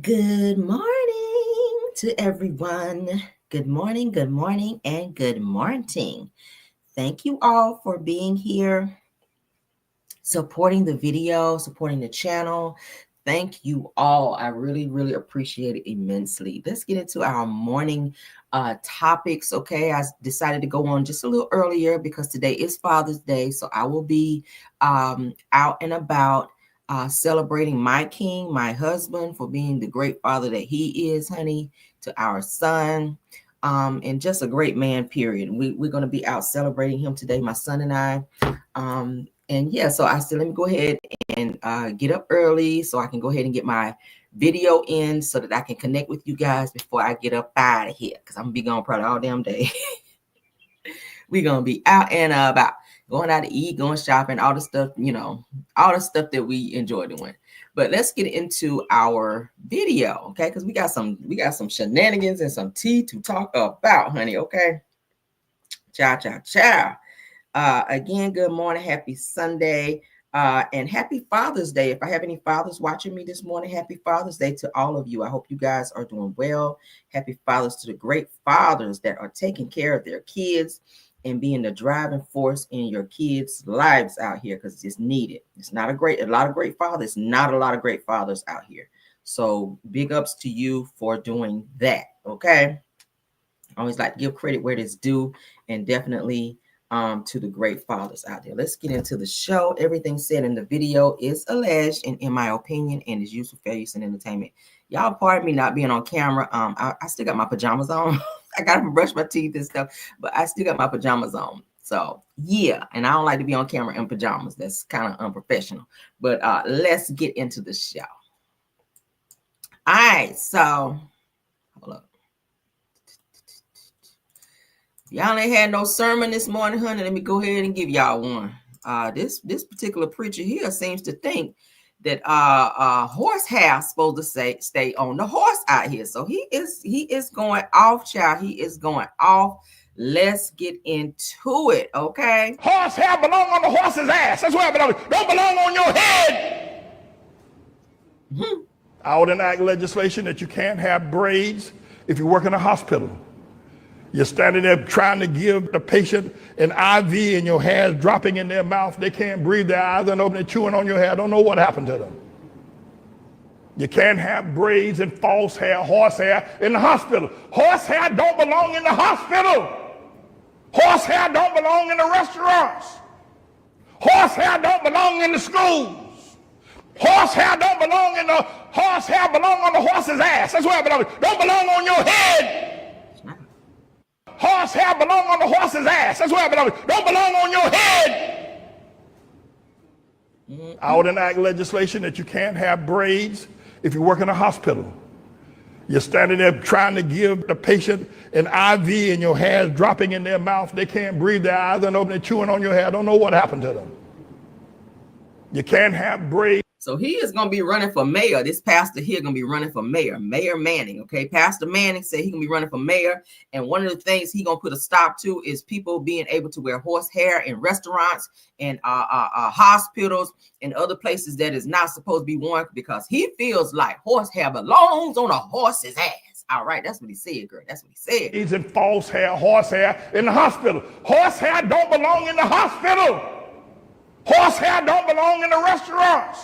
Good morning to everyone. Good morning, and good morning. Thank you all for being here, supporting the video, supporting the channel. Thank you all. I really appreciate it immensely. Let's get into our morning topics. Okay, I decided to go on just a little earlier because today is Father's Day, so I will be out and about celebrating my king, my husband, for being the great father that he is, honey, to our son, and just a great man, period. We're going to be out celebrating him today, my son and I. And yeah, so I said, let me go ahead and get up early so I can go ahead and get my video in so that I can connect with you guys before I get up out of here, because I'm going to be gone probably all damn day. We're going to be out and about, going out to eat, going shopping, all the stuff, all the stuff that we enjoy doing. But let's get into our video, okay? Because we got some shenanigans and some tea to talk about, honey, okay? Ciao. Again, good morning, happy Sunday, and happy Father's Day. If I have any fathers watching me this morning, happy Father's Day to all of you. I hope you guys are doing well. Happy fathers to the great fathers that are taking care of their kids and being the driving force in your kids' lives out here, because it's needed. It's not a lot of great fathers, not a lot of great fathers out here. So big ups to you for doing that, okay? I always like to give credit where it is due, and definitely to the great fathers out there. Let's get into the show. Everything said in the video is alleged and in my opinion and is used for fair use and entertainment. Y'all pardon me not being on camera. I still got my pajamas on. I got to brush my teeth and stuff, but I still got my pajamas on. So yeah, and I don't like to be on camera in pajamas. That's kind of unprofessional. But let's get into the show. All right, so hold up. Y'all ain't had no sermon this morning, honey. Let me go ahead and give y'all one. This particular preacher here seems to think that horse hair supposed to stay on the horse out here. So he is going off, child. He is going off. Let's get into it, okay? Horse hair belong on the horse's ass. That's where it belongs. Don't belong on your head. I would enact legislation that you can't have braids if you work in a hospital. You're standing there trying to give the patient an IV and your hair's dropping in their mouth. They can't breathe, their eyes aren't open, they're chewing on your hair. Don't know what happened to them. You can't have braids and false hair, horse hair in the hospital. Horse hair don't belong in the hospital. Horse hair don't belong in the restaurants. Horse hair don't belong in the schools. Horse hair don't belong in the, horse hair belong on the horse's ass. That's where it belongs. Don't belong on your head. Horse hair belong on the horse's ass. That's where it belongs. Don't belong on your head. I would enact legislation that you can't have braids if you work in a hospital. You're standing there trying to give the patient an IV and your hair's dropping in their mouth. They can't breathe, their eyes aren't open, they're chewing on your hair. Don't know what happened to them. You can't have braids. So he is going to be running for mayor. This pastor here going to be running for mayor. Mayor Manning, okay? Pastor Manning said he's going to be running for mayor. And one of the things he's going to put a stop to is people being able to wear horse hair in restaurants and hospitals and other places that is not supposed to be worn, because he feels like horse hair belongs on a horse's ass. All right, that's what he said, girl. That's what he said. He's in false hair, horse hair in the hospital. Horse hair don't belong in the hospital. Horse hair don't belong in the restaurants.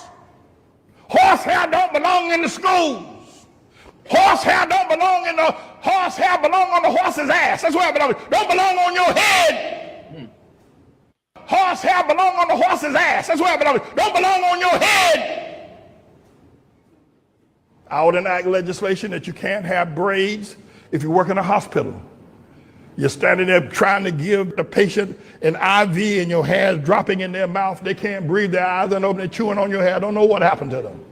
Horse hair don't belong in the schools. Horse hair don't belong in the, horse hair belong on the horse's ass. That's where it belongs. Don't belong on your head. Horse hair belong on the horse's ass. That's where it belongs. Don't belong on your head. I would enact legislation that you can't have braids if you work in a hospital. You're standing there trying to give the patient an IV and your hair's dropping in their mouth. They can't breathe, their eyes aren't open, they're chewing on your hair. Don't know what happened to them.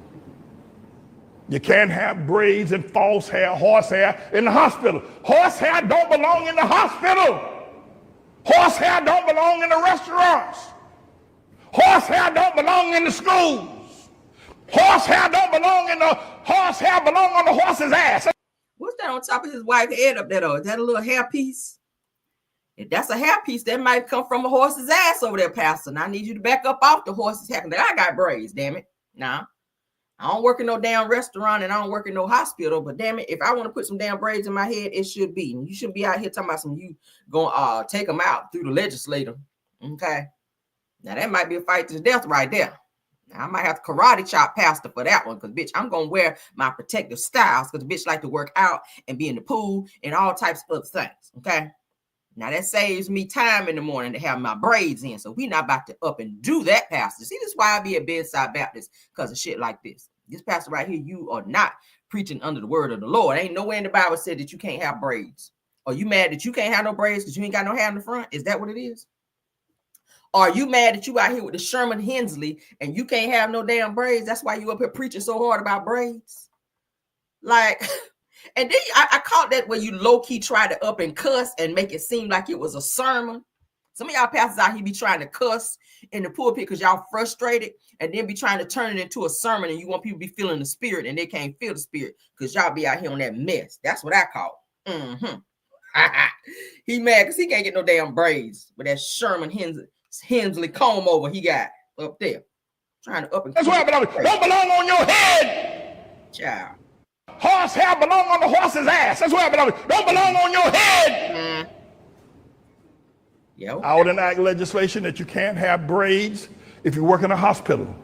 You can't have braids and false hair, horse hair in the hospital. Horse hair don't belong in the hospital. Horse hair don't belong in the restaurants. Horse hair don't belong in the schools. Horse hair don't belong in the, horse hair belong on the horse's ass. What's that on top of his wife's head up there, though? Is that a little hair piece? If that's a hair piece, that might come from a horse's ass over there, Pastor. And I need you to back up off the horse's hair. Like, I got braids, damn it. Nah, I don't work in no damn restaurant and I don't work in no hospital, but damn it, if I want to put some damn braids in my head, it should be. And you shouldn't be out here talking about some you going take them out through the legislature. Okay. Now that might be a fight to the death right there. Now, I might have to karate chop pastor for that one, because bitch, I'm gonna wear my protective styles because the bitch like to work out and be in the pool and all types of things. Okay. Now that saves me time in the morning to have my braids in. So we not about to up and do that, pastor. See, this is why I be a bedside Baptist, because of shit like this. This pastor right here, you are not preaching under the word of the Lord. Ain't nowhere in the Bible said that you can't have braids. Are you mad that you can't have no braids because you ain't got no hair in the front? Is that what it is? Are you mad that you out here with the Sherman Hensley and you can't have no damn braids? That's why you up here preaching so hard about braids. Like... And then I caught that where you low-key try to up and cuss and make it seem like it was a sermon. Some of y'all pastors out here be trying to cuss in the pulpit because y'all frustrated, and then be trying to turn it into a sermon, and you want people to be feeling the spirit, and they can't feel the spirit because y'all be out here on that mess. That's what I call it. He mad because he can't get no damn braids with that Sherman Hensley comb over he got up there. Trying to up and That's why it don't belong on your head. Child. Horse hair belong on the horse's ass. That's where it belongs. Don't belong on your head. Yep. I would enact legislation that you can't have braids if you work in a hospital.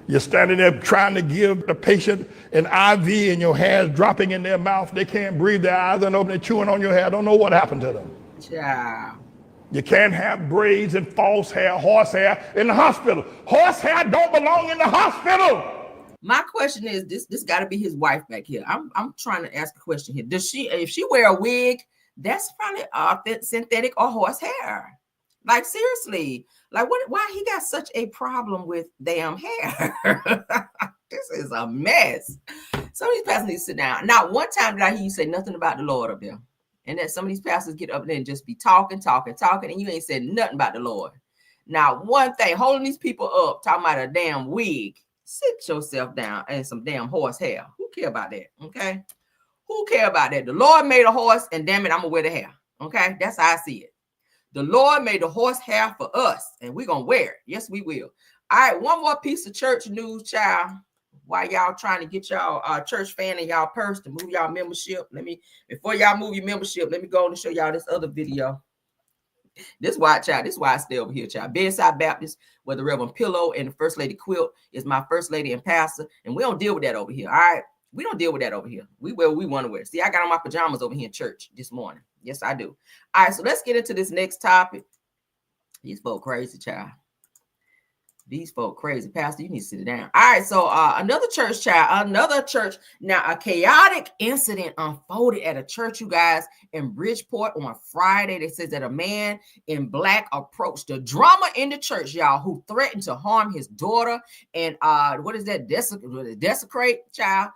You're standing there trying to give the patient an IV and your hair's dropping in their mouth. They can't breathe, their eyes are open, they're chewing on your hair. Don't know what happened to them. Child. You can't have braids and false hair, horse hair in the hospital. Horse hair don't belong in the hospital. My question is, this got to be his wife back here. I'm trying to ask a question here. Does she, if she wear a wig, that's probably synthetic or horse hair? Like seriously, like why he got such a problem with damn hair? This is a mess. Some of these pastors need to sit down. Not one time did I hear you say nothing about the Lord up there. And that some of these pastors get up there and just be talking, and you ain't said nothing about the Lord. Now, one thing, holding these people up, talking about a damn wig. Sit yourself down and some damn horse hair. Who care about that? Okay. Who care about that? The Lord made a horse, and damn it, I'm gonna wear the hair. Okay. That's how I see it. The Lord made the horse hair for us, and we're gonna wear it. Yes, we will. All right. One more piece of church news, child. While y'all trying to get y'all church fan in y'all purse to move y'all membership. Before y'all move your membership, let me go and show y'all this other video. This is why, child. This is why I stay over here, child. Bedside Baptist, where the Reverend Pillow and the First Lady Quilt is my first lady and pastor, and we don't deal with that over here. All right, we don't deal with that over here. We wear what we want to wear. See, I got on my pajamas over here in church this morning. Yes, I do. All right, so let's get into this next topic. These folk crazy, child. These folk crazy. Pastor, you need to sit down. All right, so another church, child, another church. Now, a chaotic incident unfolded at a church, you guys, in Bridgeport on Friday. They says that a man in black approached the drummer in the church, y'all, who threatened to harm his daughter and what is that? Desecrate, child,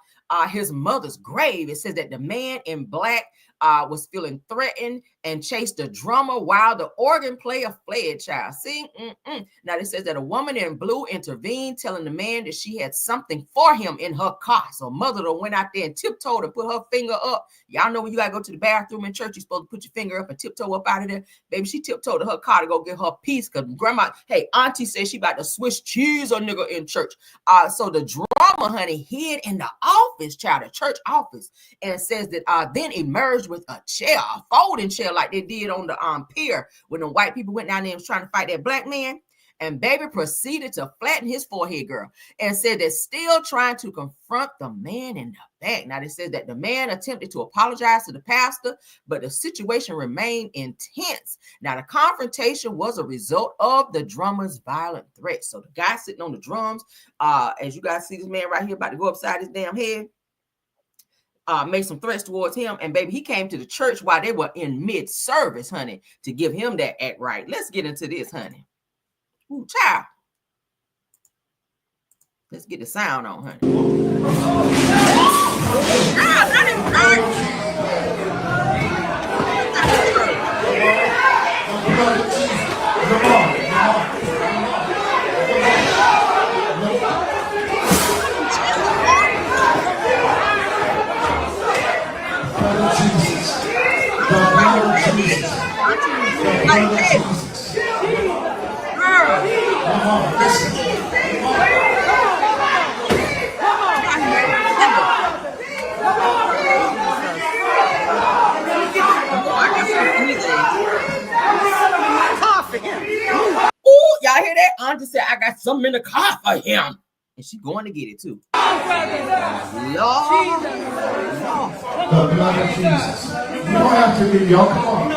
his mother's grave. It says that the man in black was feeling threatened and chased the drummer while the organ player fled, child. See? Now, it says that a woman in blue intervened, telling the man that she had something for him in her car. So mother went out there and tiptoed and put her finger up. Y'all know when you got to go to the bathroom in church, you're supposed to put your finger up and tiptoe up out of there. Baby, she tiptoed to her car to go get her piece because grandma, hey, auntie said she about to Swiss cheese a nigga in church. So the drummer, honey, hid in the office, child, the church office, and says that then emerged with a chair, a folding chair like they did on the pier when the white people went down there and was trying to fight that black man. And baby proceeded to flatten his forehead, girl, and said they're still trying to confront the man in the back. Now, they said that the man attempted to apologize to the pastor, but the situation remained intense. Now, the confrontation was a result of the drummer's violent threats. So the guy sitting on the drums, as you guys see this man right here about to go upside his damn head, made some threats towards him, and baby, he came to the church while they were in mid-service, honey, to give him that act right. Let's get into this, honey. Ooh, child. Let's get the sound on, honey. got something in the car for him. And she going to get it too. Lord. The blood of Jesus. You don't have to leave, y'all. Come on.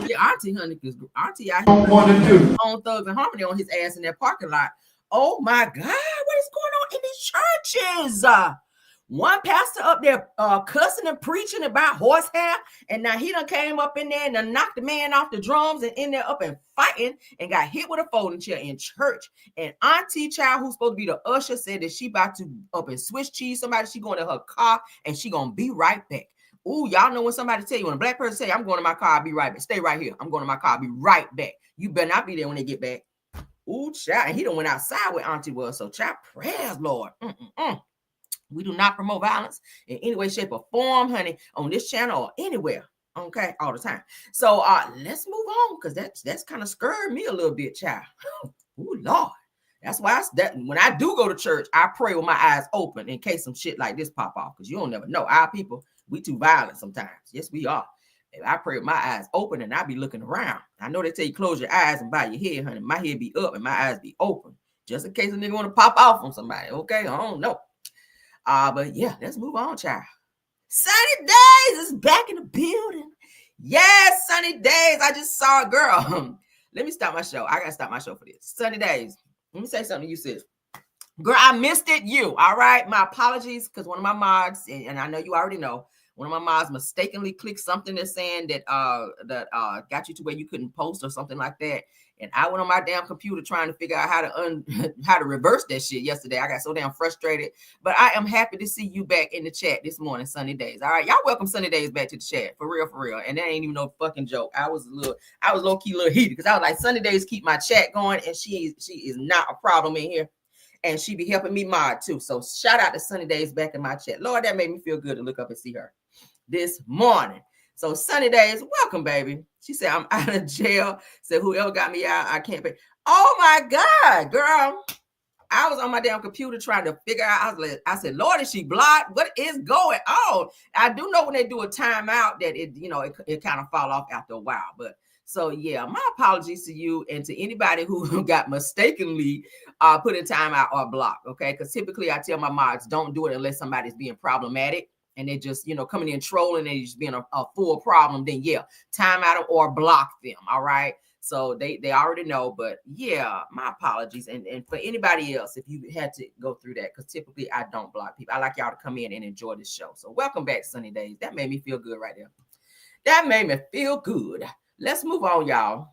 Your auntie, honey, because auntie out Don't want to do. on Thugs and Harmony on his ass in that parking lot. Oh my God, what is going on in these churches? One pastor up there cussing and preaching about horsehair, and now he done came up in there and done knocked the man off the drums and in there up and fighting and got hit with a folding chair in church. And Auntie Child, who's supposed to be the usher, said that she about to up and Swiss cheese somebody. She going to her car and she gonna be right back. Ooh, y'all know when somebody tell you, when a black person say, I'm going to my car, I'll be right back. Stay right here. I'm going to my car, I'll be right back. You better not be there when they get back. Ooh, child. And he done went outside where Auntie was. So child, prayers, Lord. We do not promote violence in any way, shape, or form, honey, on this channel or anywhere. Okay, all the time. So let's move on, because that's kind of scared me a little bit, child. Ooh, Lord. That's why when I do go to church, I pray with my eyes open in case some shit like this pop off, because you don't never know. Our people, we too violent sometimes. Yes, we are. And I pray with my eyes open and I be looking around. I know they tell you close your eyes and bow your head, honey. My head be up and my eyes be open, just in case a nigga want to pop off on somebody. Okay, I don't know. But yeah, let's move on, child. Sunny Days is back in the building. Yes, Sunny Days. I just saw a girl. Let me stop my show. I gotta stop my show for this. Sunny Days. Let me say something you said. Girl, I missed it. All right. My apologies, because one of my mods, and I know you already know, one of my mods mistakenly clicked something that's saying that got you to where you couldn't post or something like that. And I went on my damn computer trying to figure out how to reverse that shit yesterday. I got so damn frustrated. But I am happy to see you back in the chat this morning, Sunny Days. All right, y'all welcome Sunny Days back to the chat. For real. And that ain't even no fucking joke. I was low-key a little heated, because I was like, Sunny Days keep my chat going, and she is not a problem in here. And she be helping me mod too. So shout out to Sunny Days back in my chat. Lord, that made me feel good to look up and see her this morning. So Sunny Days, welcome, baby. She said, I'm out of jail. Said, whoever got me out, I can't pay. Oh my God, girl. I was on my damn computer trying to figure out. I said, Lord, is she blocked? What is going on? I do know when they do a timeout that it kind of fall off after a while. But so yeah, my apologies to you and to anybody who got mistakenly put in timeout or blocked. Okay, because typically I tell my mods, don't do it unless somebody's being problematic. And they just, coming in trolling and just being a full problem, then yeah, time out or block them. All right. So they already know, but yeah, my apologies. And for anybody else, if you had to go through that, because typically I don't block people. I like y'all to come in and enjoy this show. So welcome back, Sunny Days. That made me feel good right there. That made me feel good. Let's move on, y'all.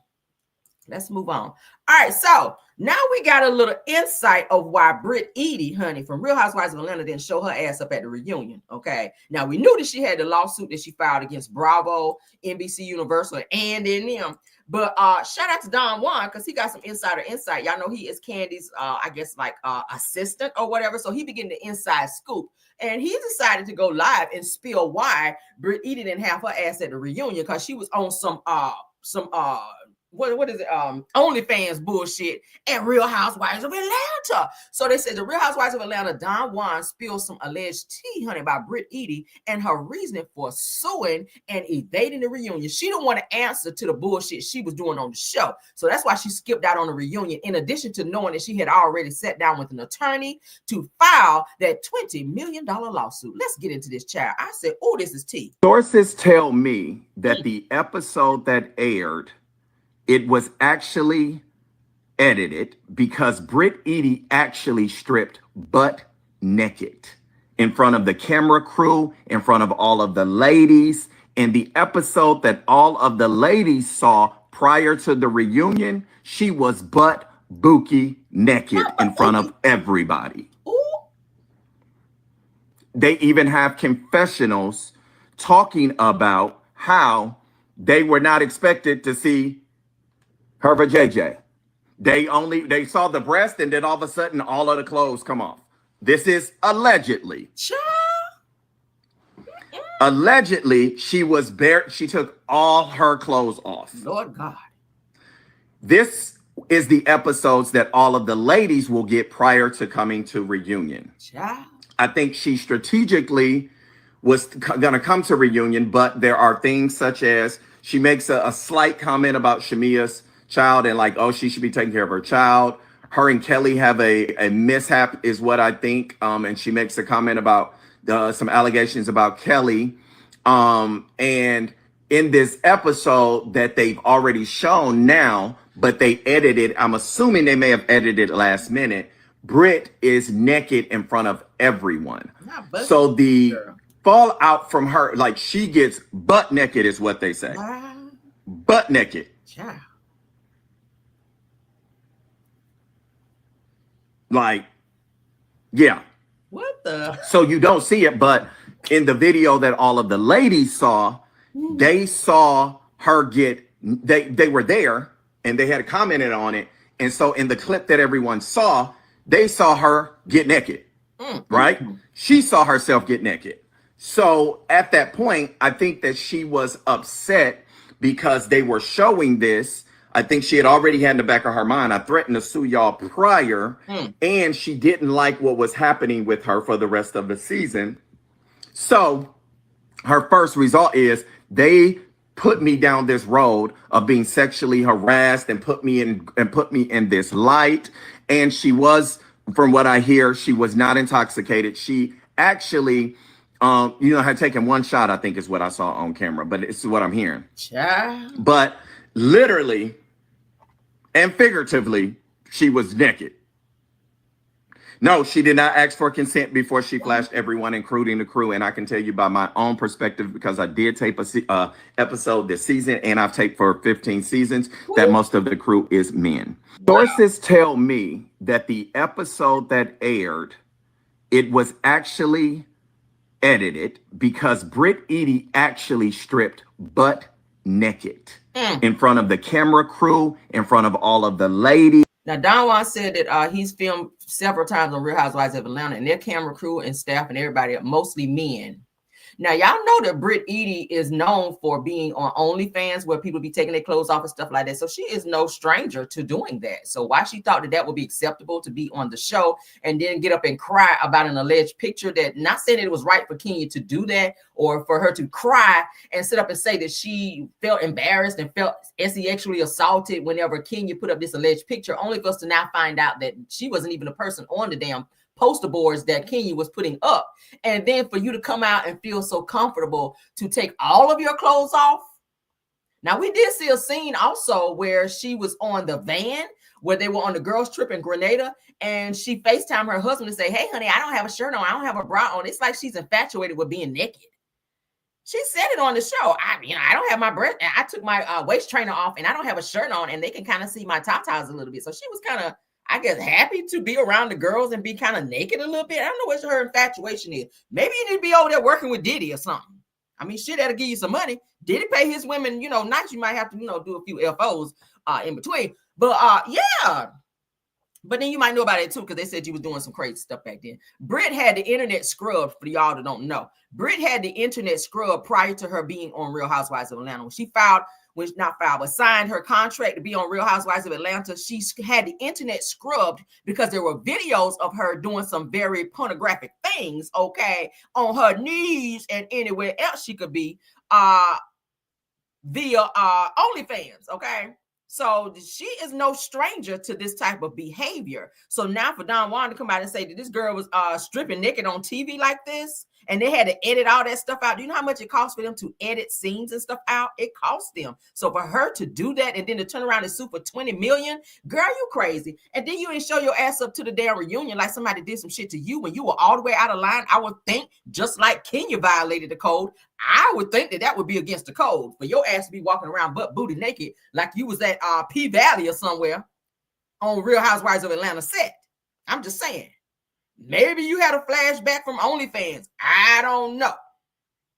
Let's move on. All right, so now we got a little insight of why Britt Edie, honey, from Real Housewives of Atlanta didn't show her ass up at the reunion, okay? Now, we knew that she had the lawsuit that she filed against Bravo, NBC Universal, and them. But shout out to Don Juan, because he got some insider insight. Y'all know he is Candy's, assistant or whatever. So he be getting the inside scoop. And he decided to go live and spill why Britt Edie didn't have her ass at the reunion, because she was on some what is it? OnlyFans bullshit at Real Housewives of Atlanta. So they said the Real Housewives of Atlanta, Don Juan spilled some alleged tea, honey, about Britt Edie and her reasoning for suing and evading the reunion. She didn't want to answer to the bullshit she was doing on the show. So that's why she skipped out on the reunion, in addition to knowing that she had already sat down with an attorney to file that $20 million lawsuit. Let's get into this, child. I said, oh, this is tea. Sources tell me that the episode that aired, it was actually edited because Britt Edie actually stripped butt naked in front of the camera crew, in front of all of the ladies. In the episode that all of the ladies saw prior to the reunion, she was butt bookie naked in front of everybody. They even have confessionals talking about how they were not expected to see her for JJ. They saw the breast, and then all of a sudden all of the clothes come off. This is allegedly. Allegedly, she was bare. She took all her clothes off. Lord God. This is the episodes that all of the ladies will get prior to coming to reunion. Child. I think she strategically was going to come to reunion, but there are things such as she makes a slight comment about Shamia's child and like, oh, she should be taking care of her child. Her and Kelly have a mishap is what I think. And she makes a comment about some allegations about Kelly. And in this episode that they've already shown now, but they edited, I'm assuming they may have edited last minute, Britt is naked in front of everyone. So the fallout from her, like she gets butt naked is what they say. Butt naked. Yeah. Like, yeah. What the? So you don't see it, but in the video that all of the ladies saw, they saw her get, they were there and they had commented on it. And so in the clip that everyone saw, they saw her get naked, right? She saw herself get naked. So at that point, I think that she was upset because they were showing this. I think she had already had in the back of her mind, I threatened to sue y'all prior, and she didn't like what was happening with her for the rest of the season. So her first result is they put me down this road of being sexually harassed and put me in this light. And she was, from what I hear, she was not intoxicated. She actually, had taken one shot, I think is what I saw on camera, but it's what I'm hearing. Yeah. But literally and figuratively, she was naked. No, she did not ask for consent before she flashed everyone, including the crew. And I can tell you by my own perspective, because I did tape a episode this season, and I've taped for 15 seasons, that most of the crew is men. Sources tell me that the episode that aired, it was actually edited because Britt Edie actually stripped butt naked in front of the camera crew, in front of all of the ladies. Now, Don Juan said that he's filmed several times on Real Housewives of Atlanta, and their camera crew and staff and everybody are mostly men. Now, y'all know that Britt Edie is known for being on OnlyFans, where people be taking their clothes off and stuff like that. So she is no stranger to doing that. So why she thought that would be acceptable to be on the show and then get up and cry about an alleged picture, that not saying that it was right for Kenya to do that or for her to cry and sit up and say that she felt embarrassed and felt sexually assaulted whenever Kenya put up this alleged picture, only for us to now find out that she wasn't even a person on the damn poster boards that Kenya was putting up. And then for you to come out and feel so comfortable to take all of your clothes off. Now, we did see a scene also where she was on the van where they were on the girls trip in Grenada, and she FaceTimed her husband and say, hey, honey, I don't have a shirt on. I don't have a bra on. It's like she's infatuated with being naked. She said it on the show. I don't have my breast. I took my waist trainer off and I don't have a shirt on, and they can kind of see my tatas a little bit. So she was kind of, I guess, happy to be around the girls and be kind of naked a little bit. I don't know what her infatuation is. Maybe you need to be over there working with Diddy or something. I mean, shit, that'll give you some money. Diddy pay his women, nice. You might have to, do a few FOs in between. But yeah. But then you might know about it too, because they said you was doing some crazy stuff back then. Britt had the internet scrubbed, for y'all that don't know. Britt had the internet scrubbed prior to her being on Real Housewives of Atlanta. When she signed her contract to be on Real Housewives of Atlanta, she had the internet scrubbed because there were videos of her doing some very pornographic things, okay, on her knees and anywhere else she could be via OnlyFans, okay? So she is no stranger to this type of behavior. So now for Don Juan to come out and say that this girl was stripping naked on TV like this, and they had to edit all that stuff out. Do you know how much it costs for them to edit scenes and stuff out? It costs them. So for her to do that and then to turn around and sue for $20 million, girl, you crazy. And then you didn't show your ass up to the damn reunion like somebody did some shit to you when you were all the way out of line. I would think, just like Kenya violated the code, I would think that would be against the code for your ass to be walking around butt booty naked like you was at P-Valley or somewhere on Real Housewives of Atlanta set. I'm just saying. Maybe you had a flashback from OnlyFans. I don't know.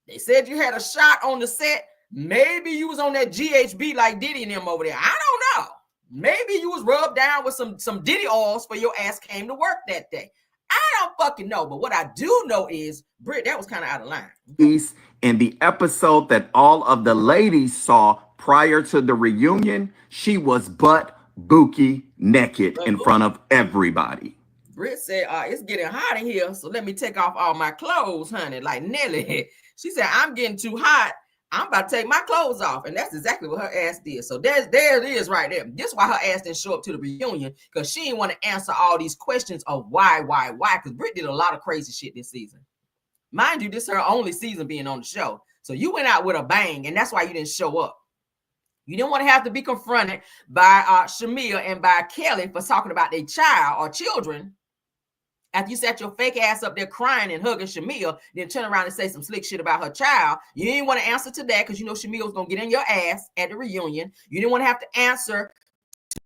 They said you had a shot on the set. Maybe you was on that GHB like Diddy and them over there. I don't know. Maybe you was rubbed down with some Diddy oils for your ass came to work that day. I don't fucking know. But what I do know is, Britt, that was kind of out of line. In the episode that all of the ladies saw prior to the reunion, she was butt bookie naked in front of everybody. Britt said, it's getting hot in here, so let me take off all my clothes, honey. Like Nelly. She said, I'm getting too hot. I'm about to take my clothes off. And that's exactly what her ass did. So there it is right there. This is why her ass didn't show up to the reunion, because she didn't want to answer all these questions of why. Because Britt did a lot of crazy shit this season. Mind you, this is her only season being on the show. So you went out with a bang, and that's why you didn't show up. You didn't want to have to be confronted by Shamia and by Kelly for talking about their child or children. After you sat your fake ass up there crying and hugging Shamia, then turn around and say some slick shit about her child. You didn't want to answer to that because you know Shamia was going to get in your ass at the reunion. You didn't want to have to answer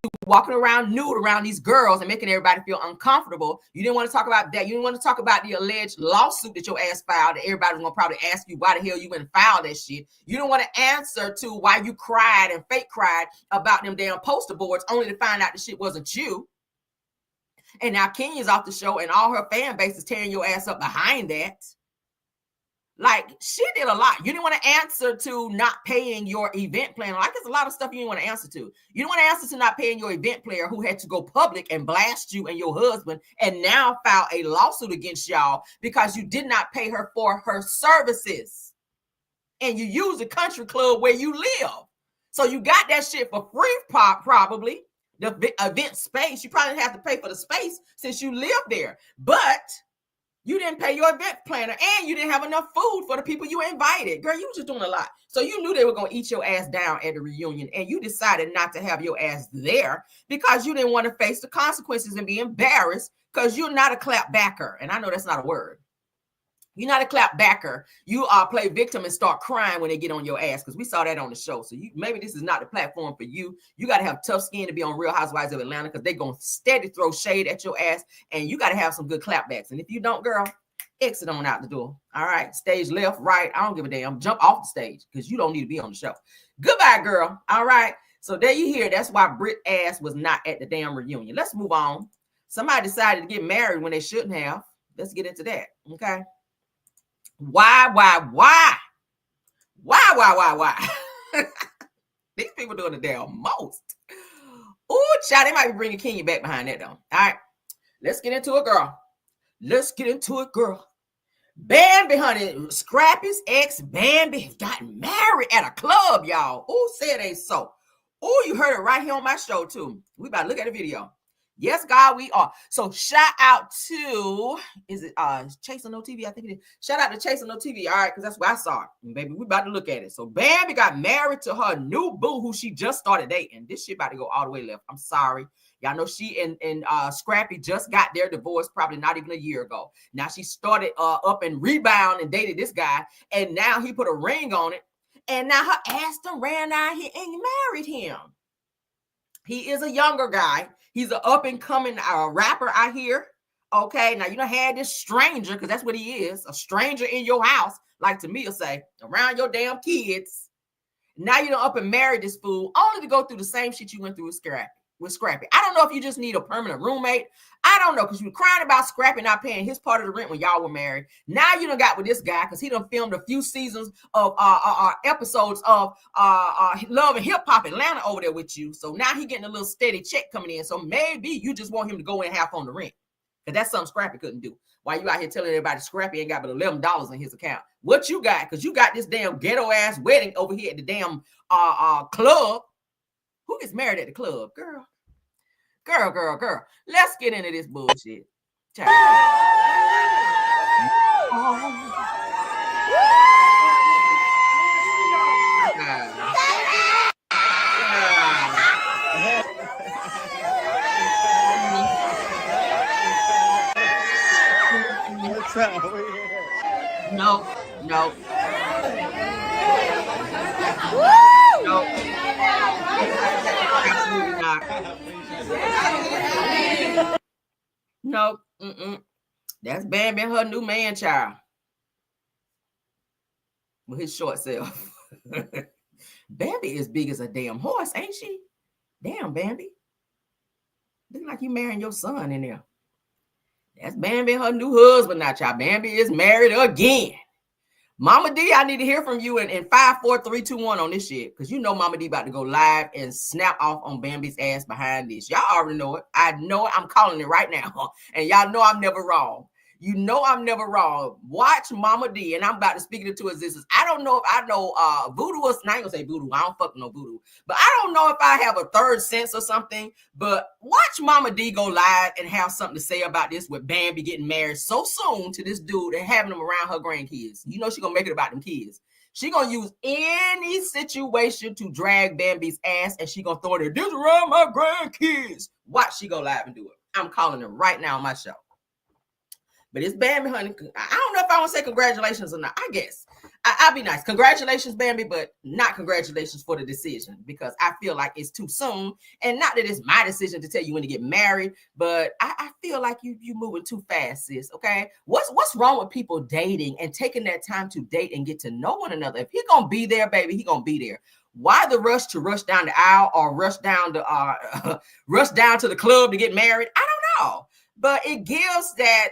to walking around nude around these girls and making everybody feel uncomfortable. You didn't want to talk about that. You didn't want to talk about the alleged lawsuit that your ass filed that everybody was going to probably ask you why the hell you went and filed that shit. You didn't want to answer to why you cried and fake cried about them damn poster boards only to find out the shit wasn't you. And now Kenya's off the show and all her fan base is tearing your ass up behind that. Like, she did a lot. You didn't want to answer to not paying your event planner. Like, there's a lot of stuff you didn't want to answer to. You didn't want to answer to not paying your event planner who had to go public and blast you and your husband and now file a lawsuit against y'all because you did not pay her for her services. And you use the country club where you live. So you got that shit for free, probably. The event space. You probably have to pay for the space since you live there. But you didn't pay your event planner and you didn't have enough food for the people you invited. Girl, you were just doing a lot. So you knew they were going to eat your ass down at the reunion and you decided not to have your ass there because you didn't want to face the consequences and be embarrassed because you're not a clap backer. And I know that's not a word. You're not a clap backer. You play victim and start crying when they get on your ass because we saw that on the show. So maybe this is not the platform for you. You got to have tough skin to be on Real Housewives of Atlanta because they're going to steady throw shade at your ass and you got to have some good clapbacks. And if you don't, girl, exit on out the door. All right. Stage left, right. I don't give a damn. Jump off the stage because you don't need to be on the show. Goodbye, girl. All right. So there you hear. That's why Britt ass was not at the damn reunion. Let's move on. Somebody decided to get married when they shouldn't have. Let's get into that. Okay. Why? These people doing the damn most. Oh, child, they might be bringing Kenya back behind that, though. All right, let's get into it, girl. Bambi, honey, Scrappy's ex, Bambi, got married at a club, y'all. Oh, said they so. Oh, you heard it right here on my show, too. We about to look at the video. Yes, God, we are. So shout out to, is it Chasing No TV? I think it is. Shout out to Chasing No TV. All right, because that's where I saw it. And baby, we about to look at it. So Bambi got married to her new boo who she just started dating. This shit about to go all the way left. I'm sorry. Y'all know she and Scrappy just got their divorce probably not even a year ago. Now she started up and rebound and dated this guy. And now he put a ring on it. And now her ass done ran out here and married him. He is a younger guy. He's an up-and-coming rapper out here. Okay, now you done had this stranger, because that's what he is, a stranger in your house, like Tamia say, around your damn kids. Now you done up and married this fool, only to go through the same shit you went through with Scrappy. I don't know if you just need a permanent roommate. I don't know, because you were crying about Scrappy not paying his part of the rent when y'all were married. Now you done got with this guy, because he done filmed a few seasons of episodes of Love and Hip Hop Atlanta over there with you. So now he getting a little steady check coming in. So maybe you just want him to go in half on the rent, because that's something Scrappy couldn't do. While you out here telling everybody Scrappy ain't got but $11 in his account. What you got? Because you got this damn ghetto ass wedding over here at the damn club. Who gets married at the club? Girl. Let's get into this bullshit. No. Nope. Absolutely not. Nope. That's Bambi and her new man child. With his short self. Bambi is big as a damn horse, ain't she? Damn, Bambi. Look like you marrying your son in there. That's Bambi and her new husband now, child. Bambi is married again. Mama D, I need to hear from you in 5, 4, 3, 2, 1 on this shit. Because you know Mama D about to go live and snap off on Bambi's ass behind this. Y'all already know it. I know it. I'm calling it right now. And y'all know I'm never wrong. You know I'm never wrong. Watch Mama D, and I'm about to speak it into existence. I don't know if I know voodoo or I ain't gonna say voodoo. I don't fucking know voodoo. But I don't know if I have a third sense or something. But watch Mama D go live and have something to say about this with Bambi getting married so soon to this dude and having him around her grandkids. You know she gonna make it about them kids. She gonna use any situation to drag Bambi's ass, and she gonna throw it in this around my grandkids. Watch she go live and do it. I'm calling it right now on my show. But it's Bambi, honey. I don't know if I want to say congratulations or not. I guess I'll be nice. Congratulations, Bambi, but not congratulations for the decision, because I feel like it's too soon. And not that it's my decision to tell you when to get married, but I feel like you moving too fast, sis. Okay, what's wrong with people dating and taking that time to date and get to know one another? If he gonna be there, baby, he gonna be there. Why the rush to rush down the aisle or rush down to the club to get married? I don't know. But it gives that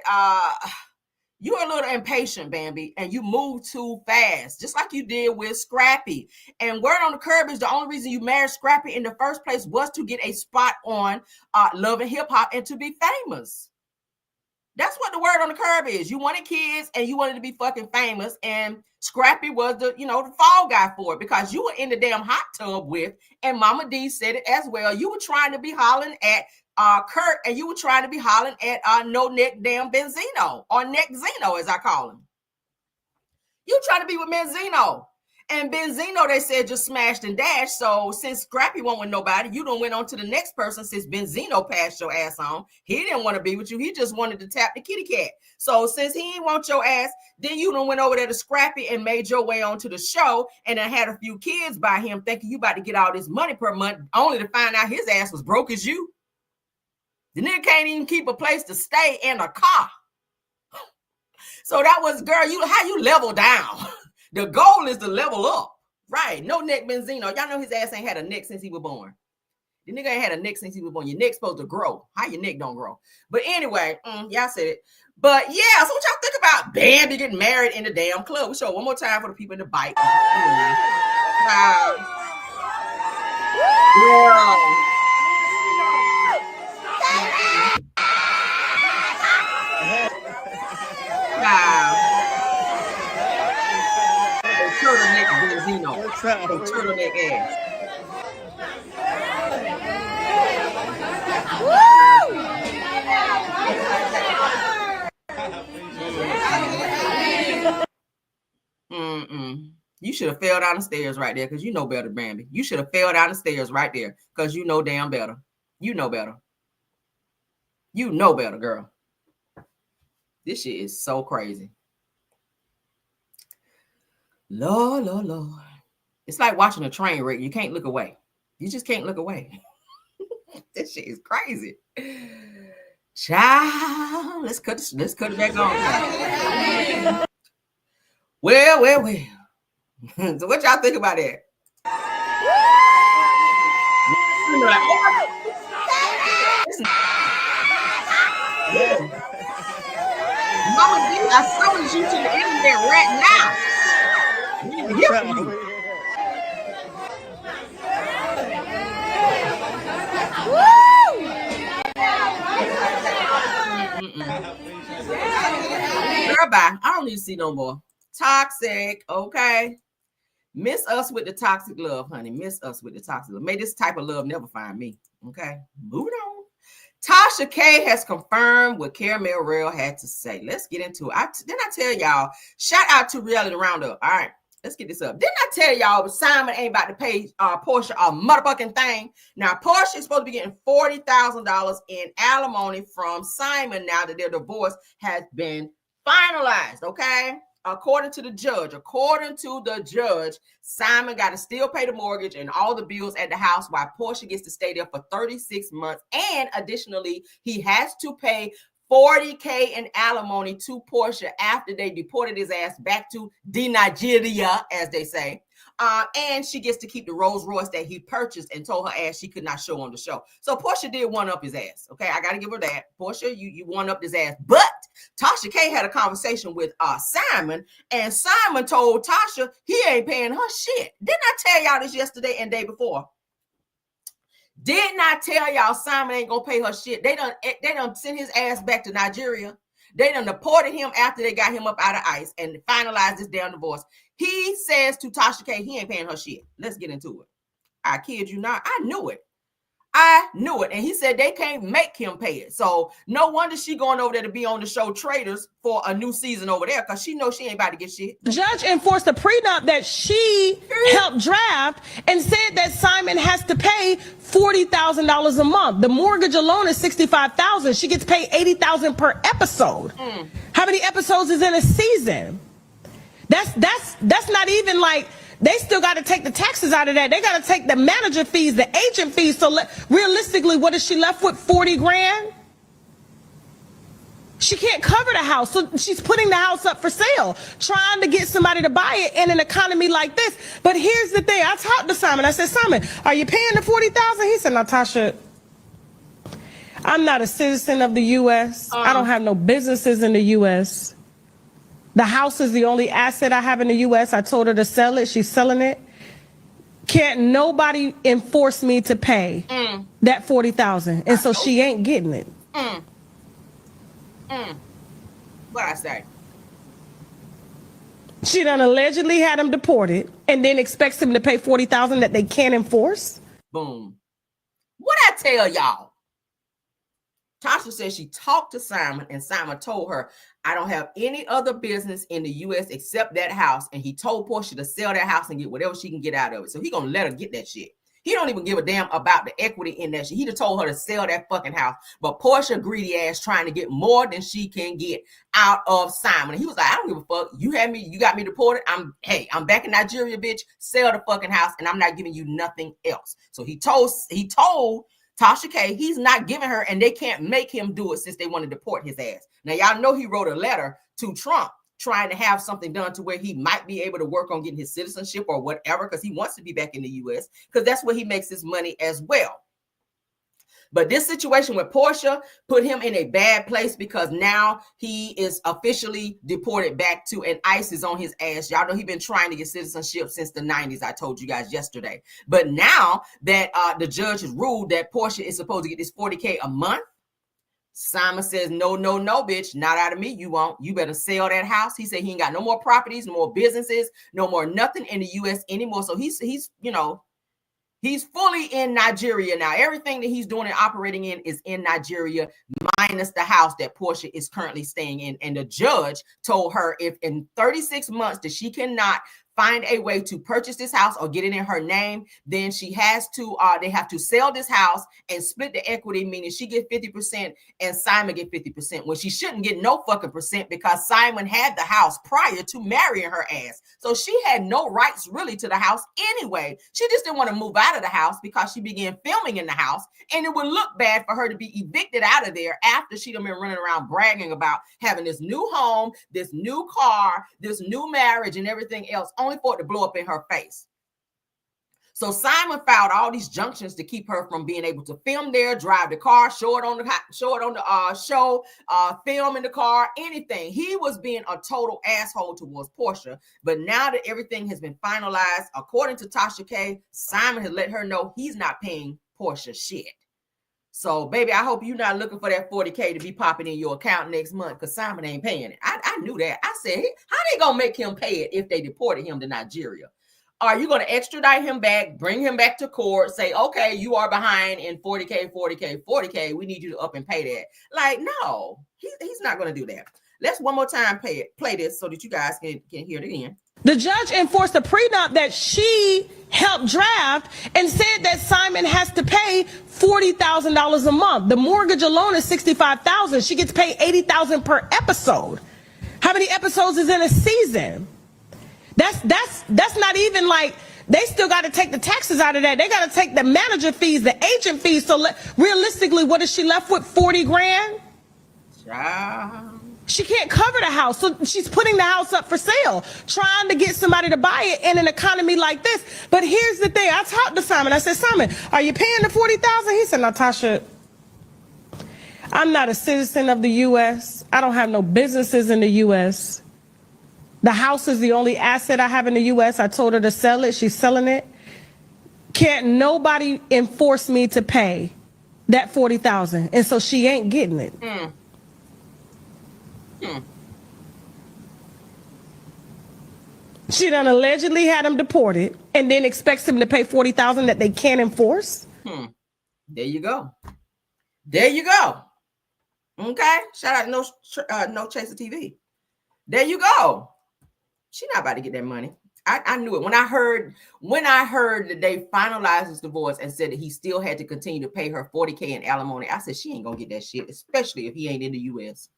you're a little impatient, Bambi, and you move too fast, just like you did with Scrappy. And Word on the Curb is the only reason you married Scrappy in the first place was to get a spot on Love and Hip Hop and to be famous. That's what the Word on the Curb is. You wanted kids and you wanted to be fucking famous, and Scrappy was the fall guy for it, because you were in the damn hot tub with, and Mama D said it as well. You were trying to be hollering at Kurt, and you were trying to be hollering at No Neck damn Benzino, or Neck Zeno as I call him. You trying to be with Benzino. And Benzino, they said, just smashed and dashed. So since Scrappy won't with nobody, you done went on to the next person. Since Benzino passed your ass on, he didn't want to be with you. He just wanted to tap the kitty cat. So since he didn't want your ass, then you done went over there to Scrappy and made your way onto the show, and then had a few kids by him, thinking you about to get all this money per month, only to find out his ass was broke as you. The nigga can't even keep a place to stay in a car. So that was, girl, how you level down. The goal is to level up, right? No Neck Benzino. Y'all know his ass ain't had a neck since he was born. The nigga ain't had a neck since he was born. Your neck's supposed to grow. How your neck don't grow? But anyway, y'all said it. But yeah, so what y'all think about Bambi getting married in the damn club? We show it one more time for the people in the bike. Wow. Turtleneck Benzino. Turtleneck ass. You should have fell down the stairs right there, because you know better, Bambi. You should have fell down the stairs right there, because you know damn better. You know better. You know better, girl. This shit is so crazy. Lord, Lord, Lord. It's like watching a train wreck. You can't look away. You just can't look away. This shit is crazy. Child, let's cut it back on. Well. So what y'all think about that? Mama D, I summoned you to the internet right now. Girl, bye. I don't need to see no more. Toxic, okay? Miss us with the toxic love, honey. Miss us with the toxic love. May this type of love never find me, okay? Moving on. Tasha K has confirmed what Caramel Rail had to say. Let's get into it. Didn't I tell y'all? Shout out to Reality Roundup. All right, let's get this up. Didn't I tell y'all Simon ain't about to pay Portia a motherfucking thing? Now, Portia is supposed to be getting $40,000 in alimony from Simon now that their divorce has been finalized, okay? According to the judge, Simon got to still pay the mortgage and all the bills at the house, while Portia gets to stay there for 36 months. And additionally, he has to pay $40K in alimony to Portia after they deported his ass back to Nigeria, as they say. And she gets to keep the Rolls Royce that he purchased and told her ass she could not show on the show. So Portia did one up his ass. Okay, I got to give her that. Portia, you one up his ass. But Tasha K had a conversation with Simon, and Simon told Tasha he ain't paying her shit. Didn't I tell y'all this yesterday and day before? Didn't I tell y'all Simon ain't gonna pay her shit? They done sent his ass back to Nigeria. They done deported him after they got him up out of ICE and finalized this damn divorce. He says to Tasha K he ain't paying her shit. Let's get into it. I kid you not. I knew it. And he said they can't make him pay it. So no wonder she going over there to be on the show Traders for a new season over there, because she knows she ain't about to get shit. The judge enforced a prenup that she helped draft and said that Simon has to pay $40,000 a month. The mortgage alone is $65,000. She gets paid $80,000 per episode. How many episodes is in a season? That's not even like. They still got to take the taxes out of that. They got to take the manager fees, the agent fees. So realistically, what is she left with? 40 grand? She can't cover the house. So she's putting the house up for sale, trying to get somebody to buy it in an economy like this. But here's the thing. I talked to Simon. I said, Simon, are you paying the $40,000? He said, Natasha, I'm not a citizen of the U.S. I don't have no businesses in the U.S. The house is the only asset I have in the U.S. I told her to sell it. She's selling it. Can't nobody enforce me to pay that $40,000, and so she ain't getting it. What I say? She done allegedly had him deported, and then expects him to pay $40,000 that they can't enforce. Boom. What I tell y'all? Tasha said she talked to Simon, and Simon told her, I don't have any other business in the U.S. except that house. And he told Portia to sell that house and get whatever she can get out of it. So he gonna let her get that shit. He don't even give a damn about the equity in that shit. He just told her to sell that fucking house. But Portia, greedy ass, trying to get more than she can get out of Simon. And he was like, I don't give a fuck. You got me deported. I'm back in Nigeria, bitch. Sell the fucking house, and I'm not giving you nothing else. So he told Tasha K he's not giving her, and they can't make him do it since they want to deport his ass. Now, y'all know he wrote a letter to Trump trying to have something done to where he might be able to work on getting his citizenship or whatever, because he wants to be back in the U.S. because that's where he makes his money as well. But this situation with Portia put him in a bad place, because now he is officially deported back to, and ICE is on his ass. Y'all know he's been trying to get citizenship since the 90s. I told you guys yesterday. But now that the judge has ruled that Portia is supposed to get this $40K a month, Simon says, no, bitch, not out of me. You won't. You better sell that house. He said he ain't got no more properties, no more businesses, no more nothing in the U.S. anymore. So he's fully in Nigeria now. Everything that he's doing and operating in is in Nigeria, minus the house that Portia is currently staying in. And the judge told her if in 36 months that she cannot find a way to purchase this house or get it in her name, then she has to, they have to sell this house and split the equity, meaning she get 50% and Simon get 50%, when she shouldn't get no fucking percent, because Simon had the house prior to marrying her ass. So she had no rights really to the house anyway. She just didn't want to move out of the house because she began filming in the house, and it would look bad for her to be evicted out of there after she'd have been running around bragging about having this new home, this new car, this new marriage, and everything else, only for it to blow up in her face. So Simon filed all these junctions to keep her from being able to film there, drive the car, show it on the show, film in the car, anything. He was being a total asshole towards Portia. But now that everything has been finalized, according to Tasha K, Simon has let her know he's not paying Portia shit. So, baby, I hope you're not looking for that $40K to be popping in your account next month, because Simon ain't paying it. I knew that. I said, how they going to make him pay it if they deported him to Nigeria? Are you going to extradite him back, bring him back to court, say, okay, you are behind in $40K. We need you to up and pay that. Like, no, he's not going to do that. Let's one more time play this so that you guys can hear it again. The judge enforced a prenup that she helped draft and said that Simon has to pay $40,000 a month. The mortgage alone is $65,000. She gets paid $80,000 per episode. How many episodes is in a season? That's not even like, they still got to take the taxes out of that. They got to take the manager fees, the agent fees. So realistically, what is she left with? 40 grand? Child. She can't cover the house. So she's putting the house up for sale, trying to get somebody to buy it in an economy like this. But here's the thing. I talked to Simon. I said, Simon, are you paying the $40,000? He said, Natasha, I'm not a citizen of the U.S. I don't have no businesses in the U.S. The house is the only asset I have in the U.S. I told her to sell it. She's selling it. Can't nobody enforce me to pay that $40,000, and so she ain't getting it. She done allegedly had him deported, and then expects him to pay $40,000 that they can't enforce. There you go. There you go. Okay. Shout out No Chaser TV. There you go. She not about to get that money. I knew it when I heard that they finalized his divorce and said that he still had to continue to pay her $40K in alimony. I said she ain't gonna get that shit, especially if he ain't in the U.S.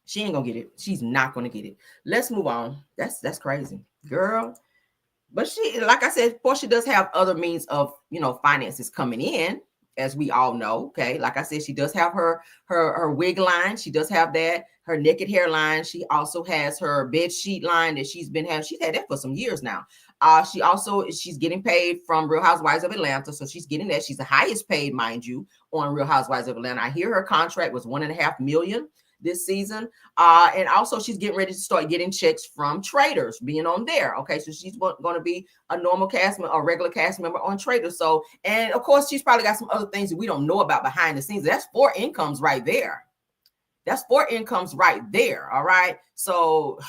She ain't gonna get it. She's not gonna get it. Let's move on. That's crazy, girl. But she, like I said, Portia does have other means of, finances coming in, as we all know. Okay, like I said, she does have her wig line. She does have that. Her naked hair line. She also has her bed sheet line that she's been having. She's had that for some years now. She's getting paid from Real Housewives of Atlanta, so she's getting that. She's the highest paid, mind you, on Real Housewives of Atlanta. I hear her contract was $1.5 million this season. And also she's getting ready to start getting checks from Traders, being on there. Okay, so she's going to be a normal cast member, a regular cast member on Traders. So, and of course, she's probably got some other things that we don't know about behind the scenes. That's 4 incomes right there. That's 4 incomes right there. All right. So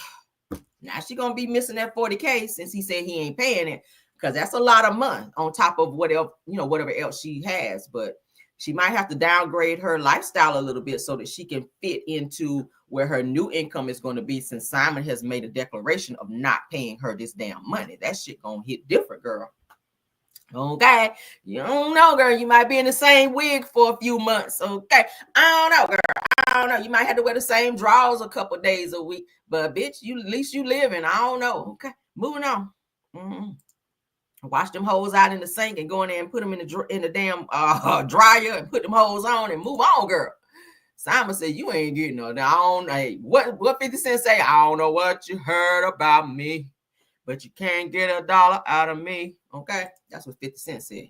now she's going to be missing that $40K since he said he ain't paying it, because that's a lot of money on top of whatever else she has. But she might have to downgrade her lifestyle a little bit so that she can fit into where her new income is going to be, since Simon has made a declaration of not paying her this damn money. That shit gonna hit different, girl. Okay. You don't know, girl. You might be in the same wig for a few months. Okay. I don't know, girl. I don't know. You might have to wear the same drawers a couple of days a week. But bitch, at least you living. I don't know. Okay. Moving on. Wash them hoes out in the sink and go in there and put them in the damn dryer and put them hoes on and move on, girl. Simon said, you ain't getting no down. Hey, what 50 Cent say? I don't know what you heard about me, but you can't get $1 out of me. Okay, that's what 50 Cent said.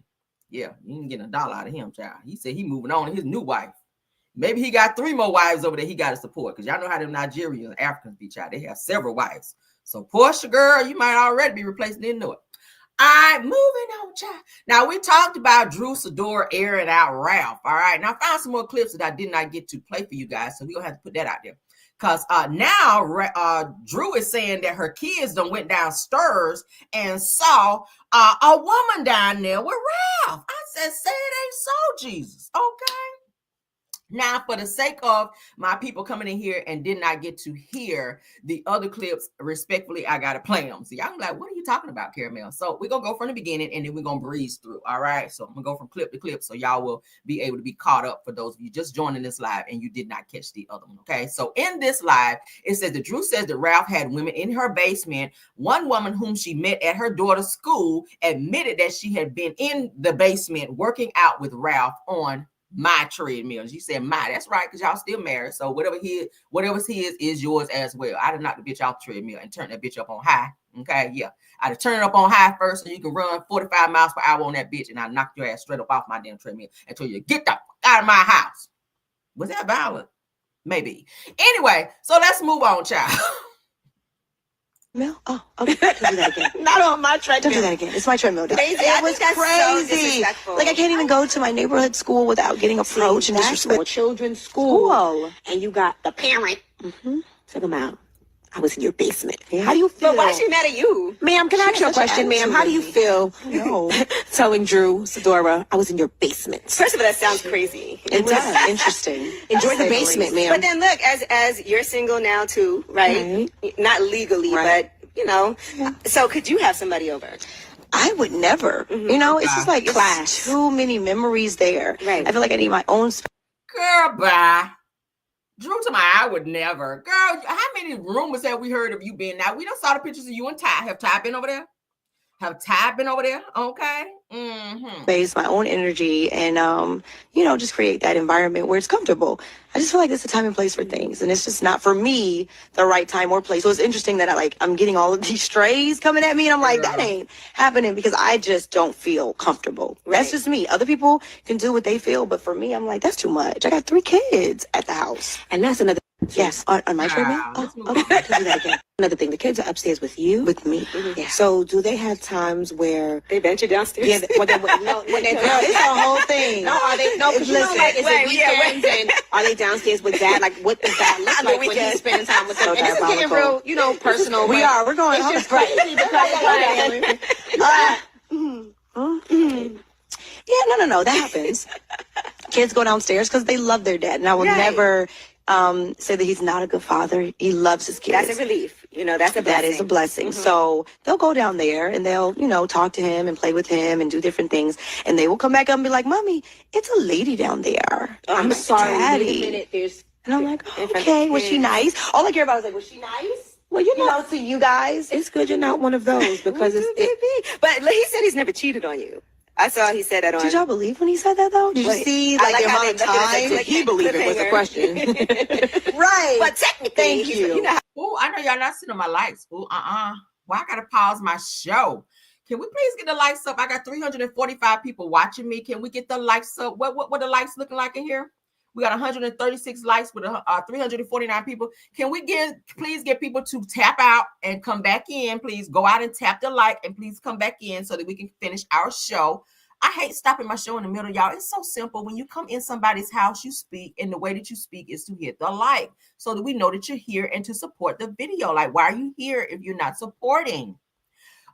Yeah, you ain't getting $1 out of him, child. He said he moving on to his new wife. Maybe he got 3 more wives over there he got to support, because y'all know how them Nigerians and Africans be, child. They have several wives. So Portia, girl, you might already be replacing, didn't know it. All right, moving on, child. Now, we talked about Drew Sidora airing out Ralph. All right. Now, I found some more clips that I did not get to play for you guys, so we're going to have to put that out there. Because now Drew is saying that her kids done went downstairs and saw a woman down there with Ralph. I said, say it ain't so, Jesus. Okay. Now, for the sake of my people coming in here and did not get to hear the other clips, respectfully, I got to play them. So y'all like, what are you talking about, Caramel? So we're going to go from the beginning and then we're going to breeze through. All right. So I'm going to go from clip to clip so y'all will be able to be caught up for those of you just joining this live and you did not catch the other one. Okay. So in this live, it says that Drew says that Ralph had women in her basement. One woman whom she met at her daughter's school admitted that she had been in the basement working out with Ralph on my treadmill. She said my, that's right, because y'all still married. So whatever's his is yours as well. I did knock the bitch off the treadmill and turn that bitch up on high. Okay, yeah. I had to turn it up on high first so you can run 45 miles per hour on that bitch, and I knocked your ass straight up off my damn treadmill and told you, get the fuck out of my house. Was that violent? Maybe. Anyway, so let's move on, child. Oh, okay. Don't do that again. Not on my treadmill. Don't do that again. It's my treadmill. Crazy. It was crazy. So like I can't even go to my neighborhood school without getting approached and disrespect. Children's school. And you got the parent. Check them out. I was in your basement. Yeah. How do you feel? But why is she mad at you? Ma'am, can I ask you a question, ma'am? How do you feel telling Drew Sidora I was in your basement? First of all, that sounds crazy. It does. Interesting. Enjoy the basement, ma'am. But then look, as you're single now too, right? Not legally, but you know. Yeah. So could you have somebody over? I would never. You know, it's just like class. Too many memories there. Right. I feel like I need my own space. Girl, bye. Drew to my, I would never. Girl, how many rumors have we heard of you being? Now, we done saw the pictures of you and Ty. Have Ty been over there? Have Ty been over there? Okay. space, my own energy, and just create that environment where it's comfortable. I just feel like it's a time and place for things, and it's just not for me the right time or place. So it's interesting that I'm getting all of these strays coming at me, and I'm like, that ain't happening because I just don't feel comfortable. Right. That's just me. Other people can do what they feel, but for me, I'm like, that's too much. I got 3 kids at the house, and that's another. Yes, on my treatment. Oh, okay. I can do that again. Another thing, the kids are upstairs with you, with me. Yeah. So, do they have times where they venture downstairs? Yeah, when they're it's a whole thing. No, are they? No, because listen, is it weekends and are they downstairs with dad? Like, what does that look like when he's spending time with them? And this is getting real, personal. We're going. It's just crazy because Yeah, no, that happens. Kids go downstairs because they love their dad, and I will never say that he's not a good father. He loves his kids. That's a relief. That's a blessing. That is a blessing. So they'll go down there and they'll, talk to him and play with him and do different things. And they will come back up and be like, Mommy, it's a lady down there. I'm sorry. Daddy. Wait a minute. And I'm like, okay, was she nice? All I care about is like, was she nice? Well, to you guys. It's good you're not one of those because But he said he's never cheated on you. I saw he said that on. Did y'all believe when he said that though? Did you see the amount of time that he believed it was a question? Right. But technically, thank you. Oh, I know y'all not sitting on my likes. Oh, Well, I gotta pause my show. Can we please get the likes up? I got 345 people watching me. Can we get the likes up? What the likes looking like in here? We got 136 likes with 349 people. Can we please get people to tap out and come back in? Please go out and tap the like and please come back in so that we can finish our show. I hate stopping my show in the middle, y'all. It's so simple. When you come in somebody's house, you speak, and the way that you speak is to hit the like so that we know that you're here and to support the video. Like, why are you here if you're not supporting?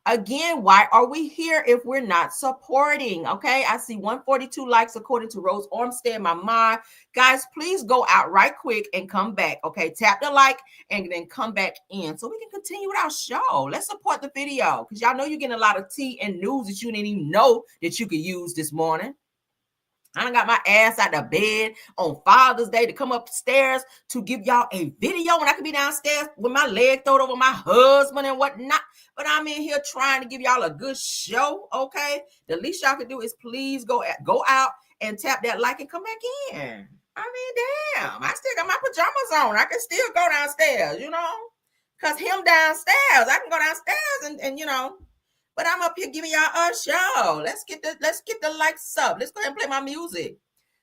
Again, why are we here if we're not supporting? Okay, I see 142 likes according to Rose Armstead, my mom. Guys, please go out right quick and come back. Okay, tap the like and then come back in so we can continue with our show. Let's support the video because y'all know you're getting a lot of tea and news that you didn't even know that you could use this morning. I done got my ass out of bed on Father's Day to come upstairs to give y'all a video when I could be downstairs with my leg thrown over my husband and whatnot. But I'm in here trying to give y'all a good show, okay? The least y'all can do is please go out and tap that like and come back in. I mean, damn, I still got my pajamas on. I can still go downstairs, because him downstairs, I can go downstairs and but I'm up here giving y'all a show. Let's get the likes up. Let's go ahead and play my music.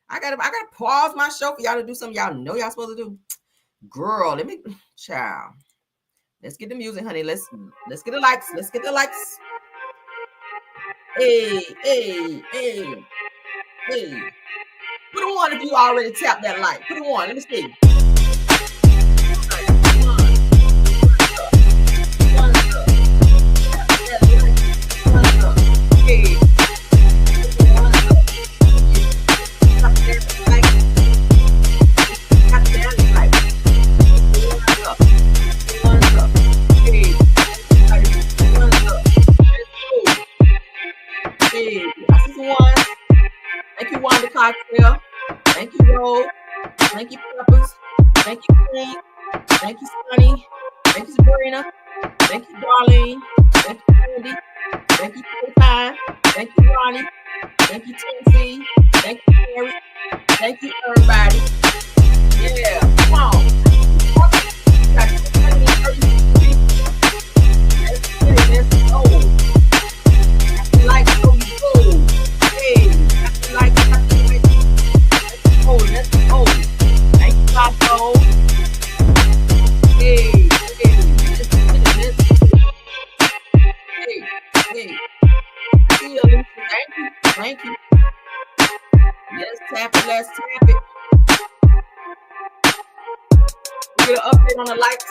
I gotta pause my show for y'all to do something y'all know y'all supposed to do. Girl, child. Let's get the music, honey. Let's get the likes. Let's get the likes. Hey. Put a 1 if you already tapped that like. Put a 1. Let me see. Thank you, Wanda Cocktail. Thank you, Rose. Thank you, Peppers. Thank you, Queen. Thank you, Sunny. Thank you, Sabrina. Thank you, Darlene. Thank you, Randy. Thank you, Time. Thank you, Ronnie. Thank you, Tennessee. Thank you, Terry. Thank you, everybody. Yeah, come on. Let's go. Like so you go. Hey, like let's go. Thank you, Paco. Hey. Thank you. Let's tap it. We get an update on the likes.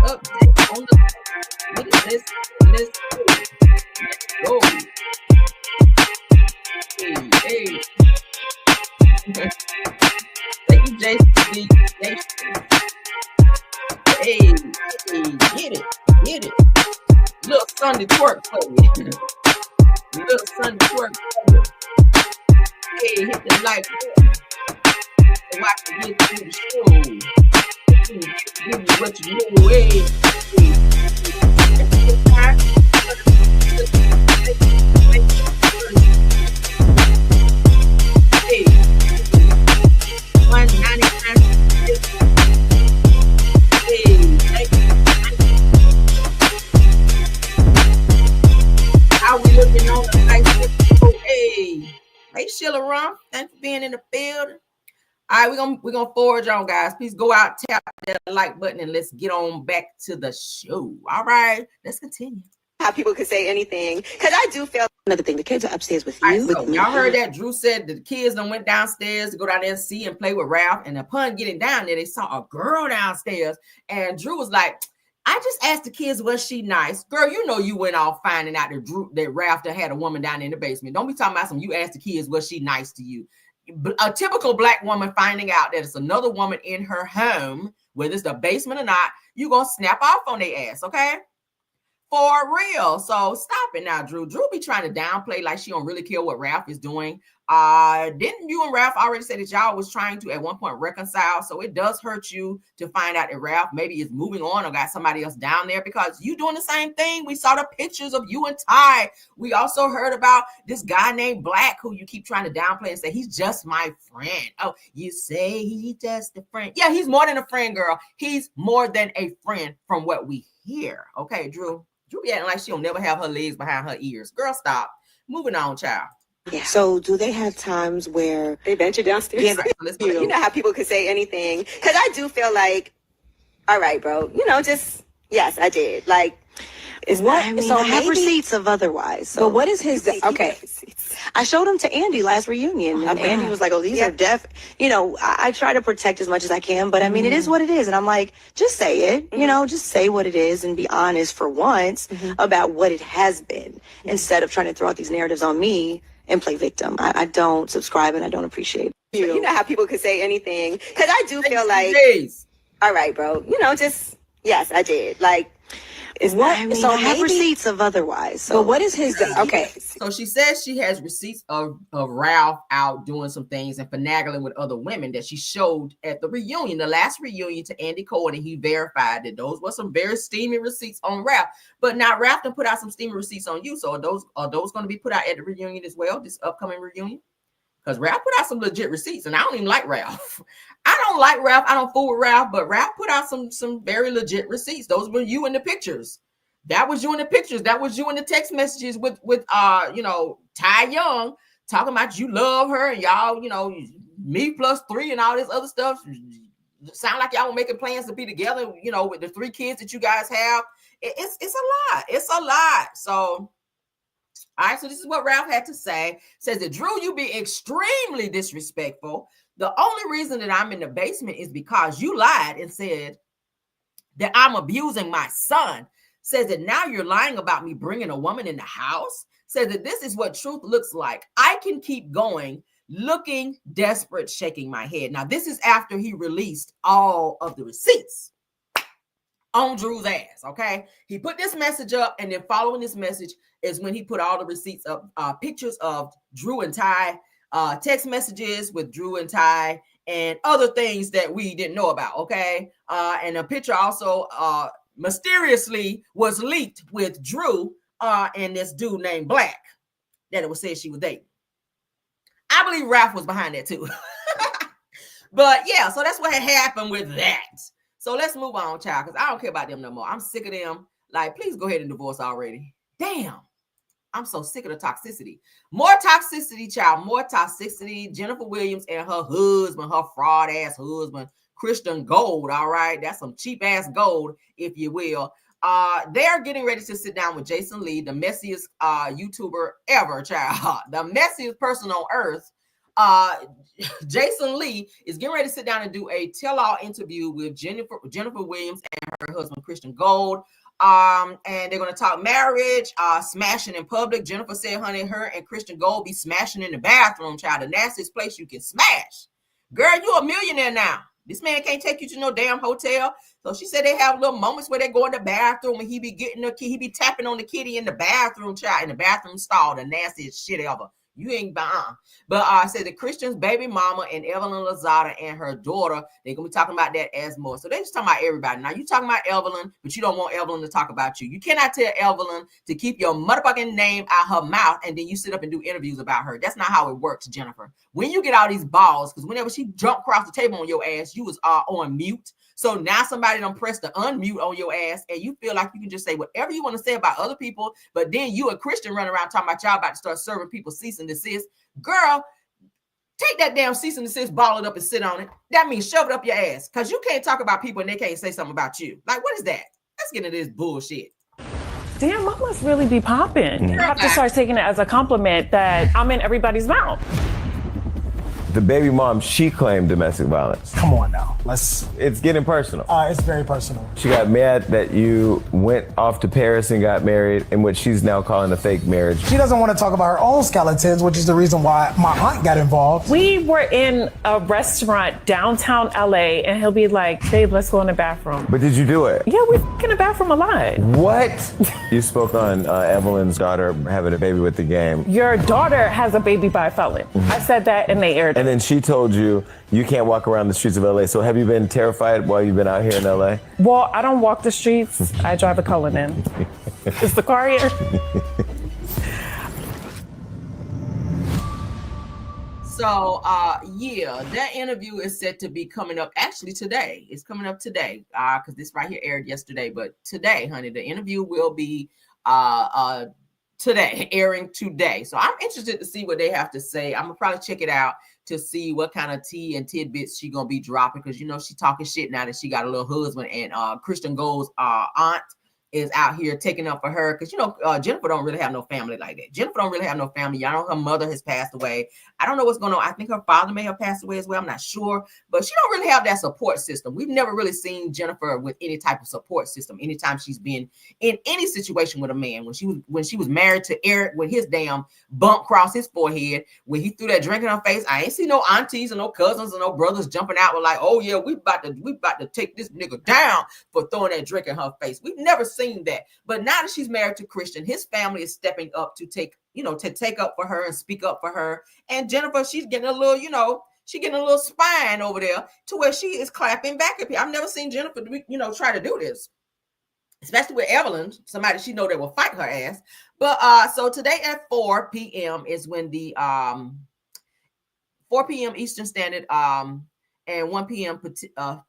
Update on the likes. Look at this. Let's go. Hey. Thank you, JC. Hey, get it. Little Sunday twerk for me. Little Sunday twerk for me. Hey, hit the like button so I can get through the show. Give you what you know. Hey. Hey, Sheila Rumpf, thanks for being in the building. All right, we're gonna forge on, guys. Please go out, tap that like button, and let's get on back to the show. All right, let's continue. How people could say anything, because I do feel another thing. The kids are upstairs with you. All right, so y'all heard that Drew said the kids done went downstairs to go down there and see and play with Ralph, and upon getting down there, they saw a girl downstairs, and Drew was like, I just asked the kids, was she nice? Girl, you know you went off finding out that Ralph had a woman down in the basement. Don't be talking about you asked the kids, was she nice to you? A typical Black woman finding out that it's another woman in her home, whether it's the basement or not, you gonna snap off on their ass, okay? For real. So stop it now, Drew. Drew be trying to downplay like she don't really care what Ralph is doing. Didn't you and Ralph already say that y'all was trying to at one point reconcile? So it does hurt you to find out that Ralph maybe is moving on or got somebody else down there, because you doing the same thing. We saw the pictures of you and Ty. We also heard about this guy named Black who you keep trying to downplay and say he's just my friend. Oh, you say he's just a friend. Yeah, he's more than a friend, girl. He's more than a friend from what we hear. Okay, Drew. Drew be acting like she'll never have her legs behind her ears. Girl, stop. Moving on, child. Yeah. So do they have times where they venture downstairs? Yeah, let's you know how people could say anything, because I do feel like, all right, bro, just yes, I did. Like, is what? I mean, so I have receipts of otherwise. So what is his? Okay, I showed him to Andy last reunion, and Andy was like, "Oh, these are deaf." I try to protect as much as I can, but I mean, it is what it is, and I'm like, just say it. Just say what it is and be honest for once about what it has been, instead of trying to throw out these narratives on me and play victim. I don't subscribe and I don't appreciate it. You know how people could say anything, because I do feel like, all right, bro, just yes, I did. Like, is what? I mean, so I have receipts of otherwise. So what is his? Okay. So she says she has receipts of Ralph out doing some things and finagling with other women that she showed at the reunion, the last reunion, to Andy Cohen, and he verified that those were some very steamy receipts on Ralph. But now Ralph done put out some steamy receipts on you. So are those going to be put out at the reunion as well, this upcoming reunion? Because Ralph put out some legit receipts, and I don't even like Ralph. I don't like Ralph. I don't fool with Ralph, but Ralph put out some very legit receipts. Those were you in the pictures. That was you in the pictures. That was you in the text messages with Ty Young talking about you love her and y'all, me +3 and all this other stuff. Sound like y'all were making plans to be together, with the 3 kids that you guys have. It's a lot. It's a lot. So. All right, so this is what Ralph had to say. Says that, Drew, you be extremely disrespectful. The only reason that I'm in the basement is because you lied and said that I'm abusing my son. Says that now you're lying about me bringing a woman in the house. Says that this is what truth looks like. I can keep going, looking desperate, shaking my head. Now, this is after he released all of the receipts on Drew's ass, okay? He put this message up, and then following this message is when he put all the receipts up, pictures of Drew and Ty, text messages with Drew and Ty, and other things that we didn't know about, okay? And a picture also mysteriously was leaked with Drew and this dude named Black that it was said she was dating. I believe Ralph was behind that too. But yeah, so that's what had happened with that. So let's move on, child, because I don't care about them no more. I'm sick of them. Like, please go ahead and divorce already. Damn. I'm so sick of the toxicity. More toxicity, child. More toxicity. Jennifer Williams and her husband, her fraud-ass husband, Christian Gold, all right? That's some cheap-ass gold, if you will. They're getting ready to sit down with Jason Lee, the messiest YouTuber ever, child. The messiest person on earth. Jason Lee is getting ready to sit down and do a tell-all interview with Jennifer Williams and her husband, Christian Gold. And they're going to talk marriage, smashing in public. Jennifer said, honey, her and Christian Gold be smashing in the bathroom, child. The nastiest place you can smash. Girl, you a millionaire now. This man can't take you to no damn hotel. So she said they have little moments where they go in the bathroom and he be getting he be tapping on the kitty in the bathroom, child, in the bathroom stall, the nastiest shit ever. You ain't buying. But I said the Christian's baby mama and Evelyn Lozada and her daughter, they're going to be talking about that as more. So they're just talking about everybody. Now, you talking about Evelyn, but you don't want Evelyn to talk about you. You cannot tell Evelyn to keep your motherfucking name out her mouth and then you sit up and do interviews about her. That's not how it works, Jennifer. When you get all these balls, because whenever she jumped across the table on your ass, you was on mute. So now somebody done press the unmute on your ass and you feel like you can just say whatever you want to say about other people, but then you a Christian running around talking about y'all about to start serving people cease and desist. Girl, take that damn cease and desist, ball it up and sit on it. That means shove it up your ass. Because you can't talk about people and they can't say something about you. Like, what is that? Let's get into this bullshit. Damn, I must really be popping. I have to start taking it as a compliment that I'm in everybody's mouth. The baby mom, she claimed domestic violence. Come on now. It's getting personal. It's very personal. She got mad that you went off to Paris and got married, in what she's now calling a fake marriage. She doesn't want to talk about her own skeletons, which is the reason why my aunt got involved. We were in a restaurant downtown LA, and he'll be like, babe, let's go in the bathroom. But did you do it? Yeah, we in the bathroom a lot. What? You spoke on Evelyn's daughter having a baby with the game. Your daughter has a baby by a felon. I said that and they aired it. And then she told you you can't walk around the streets of LA. So have you been terrified while you've been out here in LA? Well, I don't walk the streets. I drive a Cullinan. Is the car here? So, yeah, that interview is set to be coming up actually today. It's coming up today because this right here aired yesterday. But today, honey, the interview will be today, airing today. So I'm interested to see what they have to say. I'm going to probably check it out to see what kind of tea and tidbits she going to be dropping because, you know, she talking shit now that she got a little husband and Christian Gold's aunt is out here taking up for her because, you know, Jennifer don't really have no family like that. Jennifer don't really have no family. Y'all know her mother has passed away. I don't know what's going on. I think her father may have passed away as well. I'm not sure, but she don't really have that support system. We've never really seen Jennifer with any type of support system anytime she's been in any situation with a man. When she was married to Eric with his damn bump across his forehead, when he threw that drink in her face, I ain't see no aunties and no cousins and no brothers jumping out with like, oh yeah, we about to take this nigga down for throwing that drink in her face. We've never seen that. But now that she's married to Christian, his family is stepping up to take up for her and speak up for her. And Jennifer, she's getting a little, she getting a little spine over there to where she is clapping back at people. I've never seen Jennifer, try to do this, especially with Evelyn, somebody she know that will fight her ass. But so today at 4 p.m. is when the 4 p.m. Eastern Standard and 1 p.m.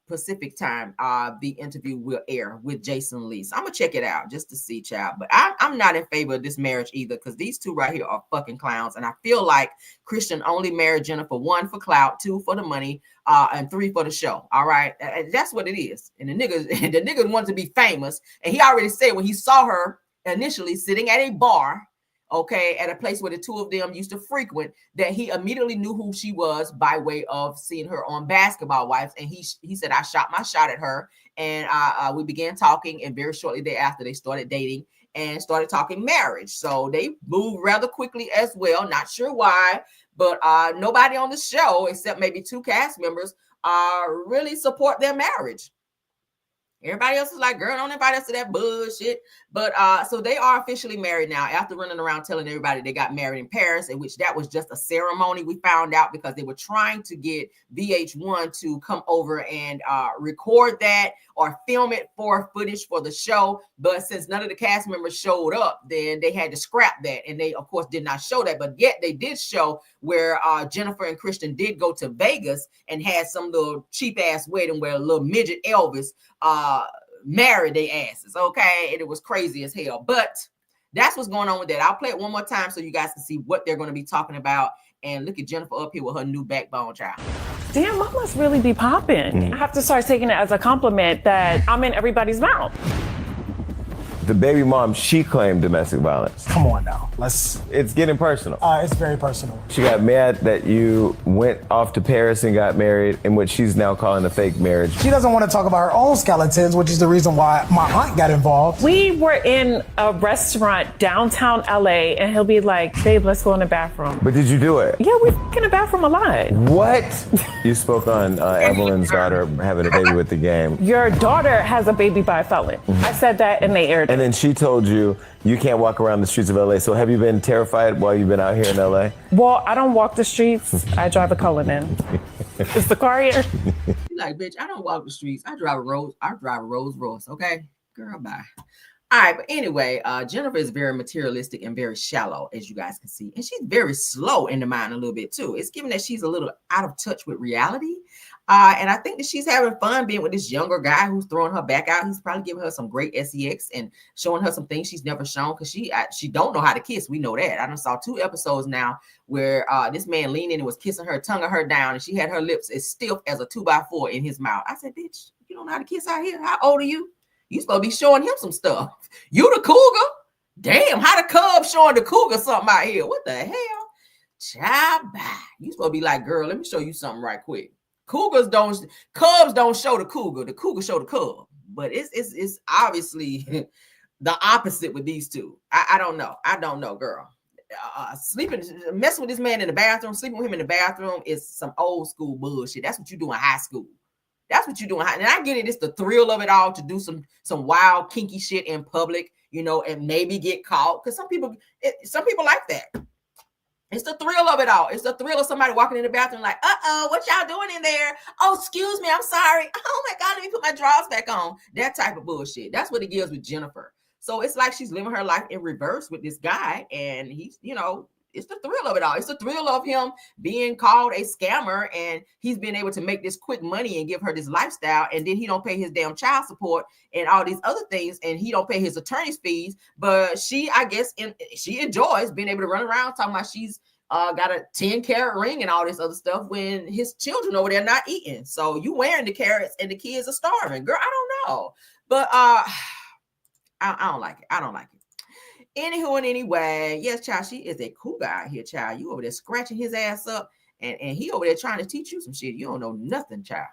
Pacific time, the interview will air with Jason Lee. So I'm gonna check it out just to see, child. But I'm not in favor of this marriage either, because these two right here are fucking clowns. And I feel like Christian only married Jennifer, 1 for clout, 2 for the money, and 3 for the show. All right, that's what it is. And the nigga wants to be famous, and he already said when he saw her initially sitting at a bar, okay, at a place where the two of them used to frequent, that he immediately knew who she was by way of seeing her on Basketball Wives. And he said, I shot my shot at her, and we began talking, and very shortly thereafter they started dating and started talking marriage. So they moved rather quickly as well. Not sure why, but nobody on the show, except maybe 2 cast members, really support their marriage. Everybody else is like, girl, don't invite us to that bullshit. But so they are officially married now after running around telling everybody they got married in Paris, in which that was just a ceremony. We found out because they were trying to get VH1 to come over and record that or film it for footage for the show. But since none of the cast members showed up, then they had to scrap that. And they, of course, did not show that. But yet they did show where Jennifer and Christian did go to Vegas and had some little cheap ass wedding where a little midget Elvis married their asses, okay? And it was crazy as hell. But that's what's going on with that. I'll play it one more time so you guys can see what they're going to be talking about. And look at Jennifer up here with her new backbone, child. Damn, I must really be popping. I have to start taking it as a compliment that I'm in everybody's mouth. The baby mom, she claimed domestic violence. Come on now. It's getting personal. It's very personal. She got mad that you went off to Paris and got married, in what she's now calling a fake marriage. She doesn't want to talk about her own skeletons, which is the reason why my aunt got involved. We were in a restaurant downtown LA, and he'll be like, babe, let's go in the bathroom. But did you do it? Yeah, we in the bathroom a lot. What? You spoke on Evelyn's daughter having a baby with the game. Your daughter has a baby by a felon. I said that and they aired it. And then she told you you can't walk around the streets of LA. So have you been terrified while you've been out here in LA? Well, I don't walk the streets. I drive a Cullinan. Is the car here? Like, bitch, I don't walk the streets. I drive a Rolls Royce, okay? Girl, bye. All right, but anyway, Jennifer is very materialistic and very shallow, as you guys can see. And she's very slow in the mind a little bit, too. It's given that she's a little out of touch with reality. And I think that she's having fun being with this younger guy who's throwing her back out. He's probably giving her some great sex and showing her some things she's never shown because she don't know how to kiss. We know that. I done saw 2 episodes now where this man leaned in and was kissing her, tonguing her down, and she had her lips as stiff as a 2x4 in his mouth. I said, bitch, you don't know how to kiss out here? How old are you? You supposed to be showing him some stuff. You the cougar? Damn, how the cub showing the cougar something out here? What the hell? Child, bye. You supposed to be like, girl, let me show you something right quick. Cubs don't show the cougar show the cub. But it's obviously the opposite with these two. I don't know, girl. Messing with this man in the bathroom, sleeping with him in the bathroom is some old school bullshit. That's what you do in high school. That's what you do in high. And I get it. It's the thrill of it all to do some wild kinky shit in public, and maybe get caught. Because some people like that. It's the thrill of it all. It's the thrill of somebody walking in the bathroom like, what y'all doing in there? Oh, excuse me, I'm sorry. Oh my God, let me put my drawers back on. That type of bullshit. That's what it gives with Jennifer. So it's like she's living her life in reverse with this guy. And he's, it's the thrill of it all. It's the thrill of him being called a scammer and he's been able to make this quick money and give her this lifestyle. And then he don't pay his damn child support and all these other things. And he don't pay his attorney's fees. But she, I guess, she enjoys being able to run around talking about she's got a 10-carat ring and all this other stuff when his children over there not eating. So you wearing the carrots and the kids are starving. Girl, I don't know. But I don't like it. I don't like it. Anywho and anyway, yes, child, she is a cool guy here, child. You over there scratching his ass up and he over there trying to teach you some shit. You don't know nothing, child.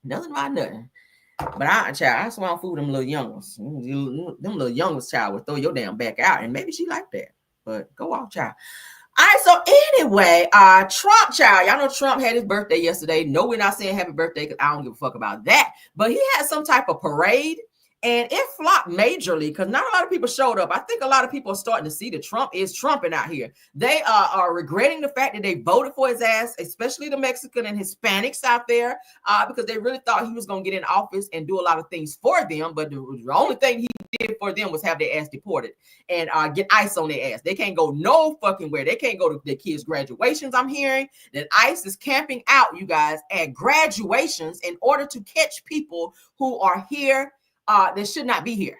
Nothing about nothing. But I swear on food them little youngers. Them little youngers, child, will throw your damn back out. And maybe she like that. But go off, child. All right, so anyway, Trump, child. Y'all know Trump had his birthday yesterday. No, we're not saying happy birthday because I don't give a fuck about that. But he had some type of parade. And it flopped majorly because not a lot of people showed up. I think a lot of people are starting to see that Trump is trumping out here. They are regretting the fact that they voted for his ass, especially the Mexican and Hispanics out there, because they really thought he was going to get in office and do a lot of things for them. But the only thing he did for them was have their ass deported and get ICE on their ass. They can't go no fucking where. They can't go to their kids' graduations. I'm hearing that ICE is camping out, you guys, at graduations in order to catch people who are here that should not be here.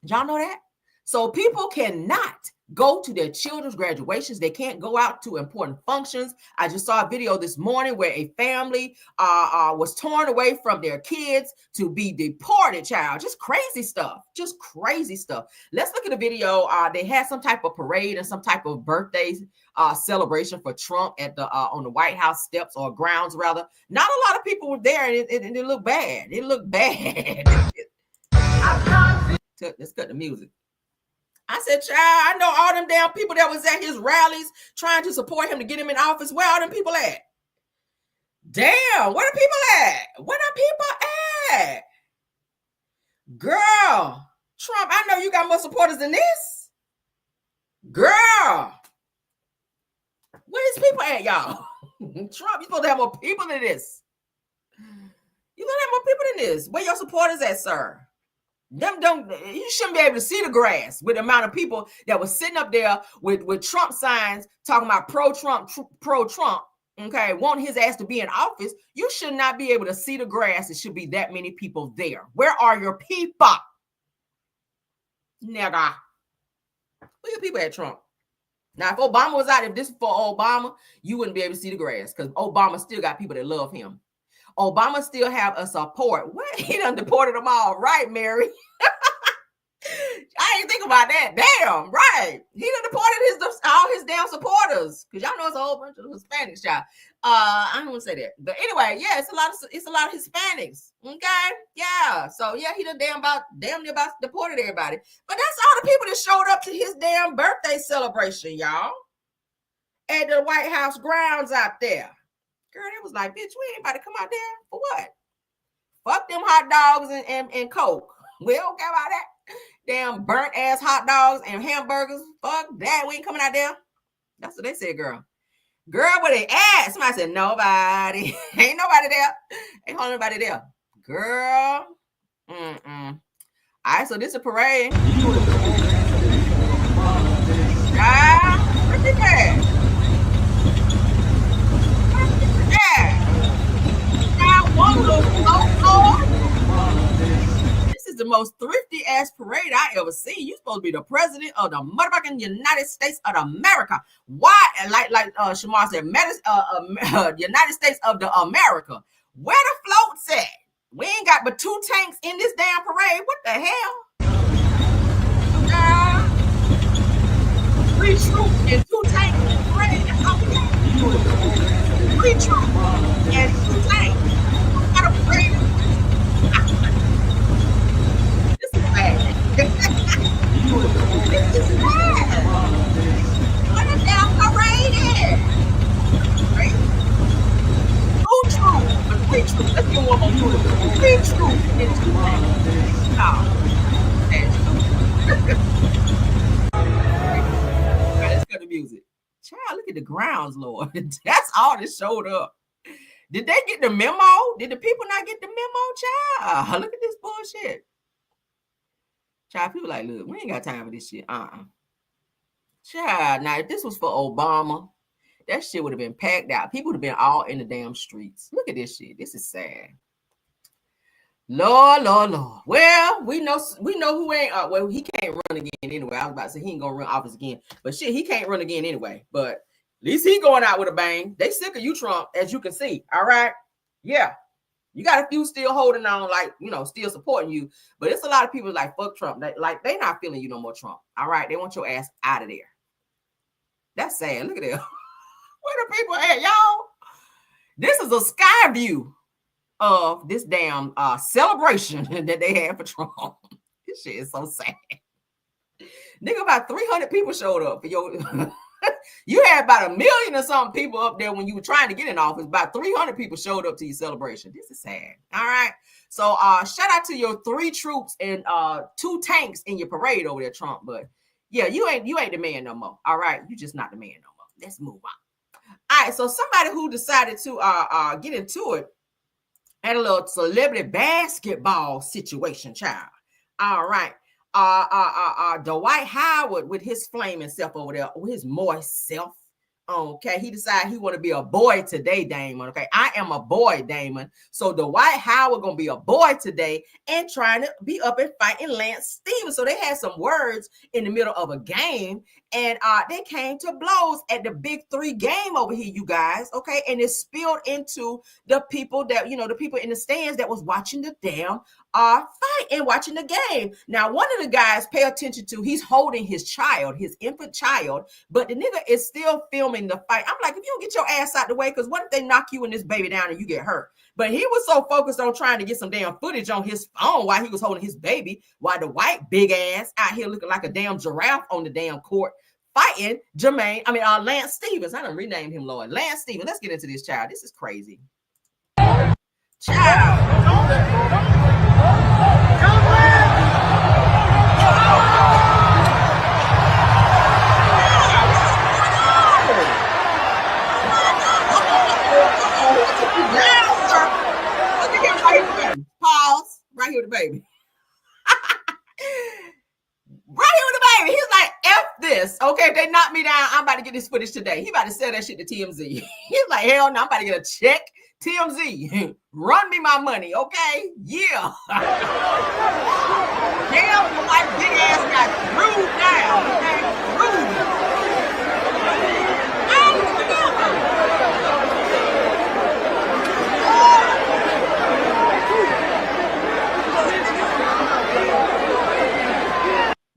Y'all know that? So people cannot go to their children's graduations. They can't go out to important functions. I just saw a video this morning where a family was torn away from their kids to be deported, child. Just crazy stuff. Just crazy stuff. Let's look at the video. They had some type of parade and some type of birthday celebration for Trump at the on the White House steps or grounds, rather. Not a lot of people were there, and it looked bad. It looked bad. Let's cut the music. I said, child, I know all them damn people that was at his rallies trying to support him to get him in office. Where all them people at? Damn, where the people at? Where the people at? Girl, Trump, I know you got more supporters than this. Girl, where his people at, y'all? Trump, you supposed to have more people than this. You supposed to have more people than this. Where your supporters at, sir? You shouldn't be able to see the grass with the amount of people that was sitting up there with Trump signs talking about pro-Trump, okay, want his ass to be in office. You should not be able to see the grass. It should be that many people there. Where are your people? Nigga. Where your people at, Trump? Now, if Obama was out, if this is for Obama, you wouldn't be able to see the grass because Obama still got people that love him. Obama still have a support. What? He done deported them all. Right, Mary? I ain't think about that. Damn, right. He done deported all his damn supporters. Because y'all know it's a whole bunch of Hispanics, y'all. I don't want to say that. But anyway, yeah, it's a lot of Hispanics. Okay? Yeah. So yeah, he done damn near about deported everybody. But that's all the people that showed up to his damn birthday celebration, y'all. At the White House grounds out there. Girl, it was like, bitch, we ain't about to come out there for what? Fuck them hot dogs and Coke. We don't care about that. Damn burnt ass hot dogs and hamburgers. Fuck that. We ain't coming out there. That's what they said, girl. Girl, where they at? Somebody said, nobody. Ain't nobody there. Ain't nobody there. Girl. All right, so this is a parade. Where's the at? most thrifty ass parade I ever seen. You supposed to be the president of the motherfucking United States of America. Why? Like Shamar said, United States of the America. Where the floats at? We ain't got but 2 tanks in this damn parade. What the hell? 3 troops and 2 tanks in the parade. That's all we got. 3 troops and 2 tanks. What kind of parade? This is bad. This is bad. What a damn parade is. Right? 2 troops, but 3 troops. Let's get one more troops. 3 troops and 2 tanks. No. Let's go to music. Child, look at the grounds, Lord. That's all that showed up. Did they get the memo? Did the people not get the memo, child? Look at this bullshit. Child, people like, look, we ain't got time for this shit. Child, now if this was for Obama, that shit would have been packed out. People would have been all in the damn streets. Look at this shit. This is sad. Lord. Well, we know who ain't. Well, he can't run again anyway. I was about to say he ain't gonna run office again, but shit, he can't run again anyway. But at least he going out with a bang. They sick of you, Trump, as you can see. All right, yeah, you got a few still holding on, like still supporting you. But it's a lot of people like fuck Trump. They not feeling you no more, Trump. All right, they want your ass out of there. That's sad. Look at that. Where the people at, y'all? This is a sky view of this damn celebration that they had for Trump. This shit is so sad. Nigga, about 300 people showed up for your you had about 1 million or something people up there when you were trying to get in office. About 300 people showed up to your celebration. This is sad. All right. So shout out to your 3 troops and 2 tanks in your parade over there, Trump. But yeah, you ain't the man no more. All right. You just not the man no more. Let's move on. All right. So somebody who decided to get into it had a little celebrity basketball situation, child. All right. Dwight Howard with his flaming self over there, with his moist self. Okay, he decided he want to be a boy today, Damon. Okay, I am a boy, Damon. So Dwight Howard gonna be a boy today and trying to be up and fighting Lance Stevens. So they had some words in the middle of a game, and they came to blows at the Big 3 game over here, you guys. Okay, and it spilled into the people that the people in the stands that was watching the damn fight and watching the game. Now, one of the guys, pay attention to, he's holding his child, his infant child, but the nigga is still filming the fight. I'm like, if you don't get your ass out the way, because what if they knock you and this baby down and you get hurt? But he was so focused on trying to get some damn footage on his phone while he was holding his baby, while the white big ass out here looking like a damn giraffe on the damn court fighting Lance Stevens. I done renamed him, Lord. Lance Stevens. Let's get into this, child. This is crazy. Child. Pause. Right here with the baby. Right here with the baby. He's like, F this. Okay, if they knock me down, I'm about to get this footage today. He about to sell that shit to TMZ. He's like, hell no, I'm about to get a check. TMZ, run me my money, okay? Yeah. Damn, my big ass got screwed down, okay?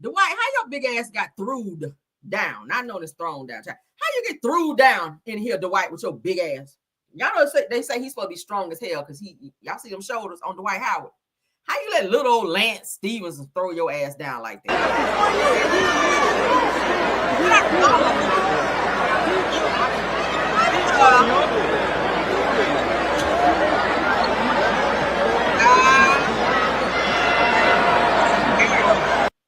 Dwight, how your big ass got throwed down? I know it's thrown down. How you get thrown down in here, Dwight, with your big ass? Y'all know they say he's supposed to be strong as hell because y'all see them shoulders on Dwight Howard. How you let little old Lance Stevens throw your ass down like that?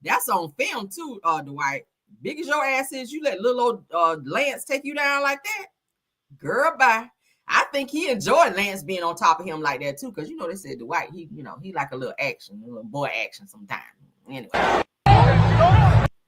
That's on film too, Dwight. Big as your ass is, you let little old Lance take you down like that? Girl, bye. I think he enjoyed Lance being on top of him like that too, because they said Dwight, he like a little action, a little boy action sometimes. Anyway.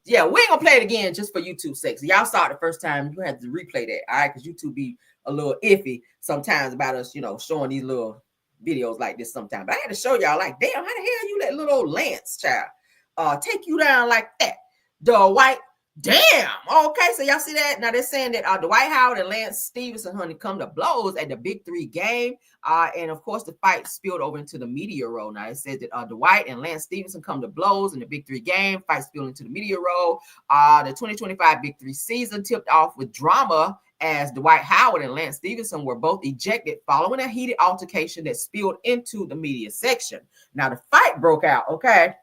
Yeah, we ain't gonna play it again just for YouTube sake. So y'all saw it the first time, you had to replay that, all right? Because YouTube be a little iffy sometimes about us, showing these little videos like this sometimes. But I had to show y'all, like, damn, how the hell you let little old Lance child take you down like that? Dwight, damn. Okay, so y'all see that? Now they're saying that Dwight Howard and Lance Stevenson, honey, come to blows at the Big 3 game. And of course, the fight spilled over into the media row. Now it says that Dwight and Lance Stevenson come to blows in the Big 3 game. Fight spilled into the media row. The 2025 Big 3 season tipped off with drama as Dwight Howard and Lance Stevenson were both ejected following a heated altercation that spilled into the media section. Now the fight broke out, okay,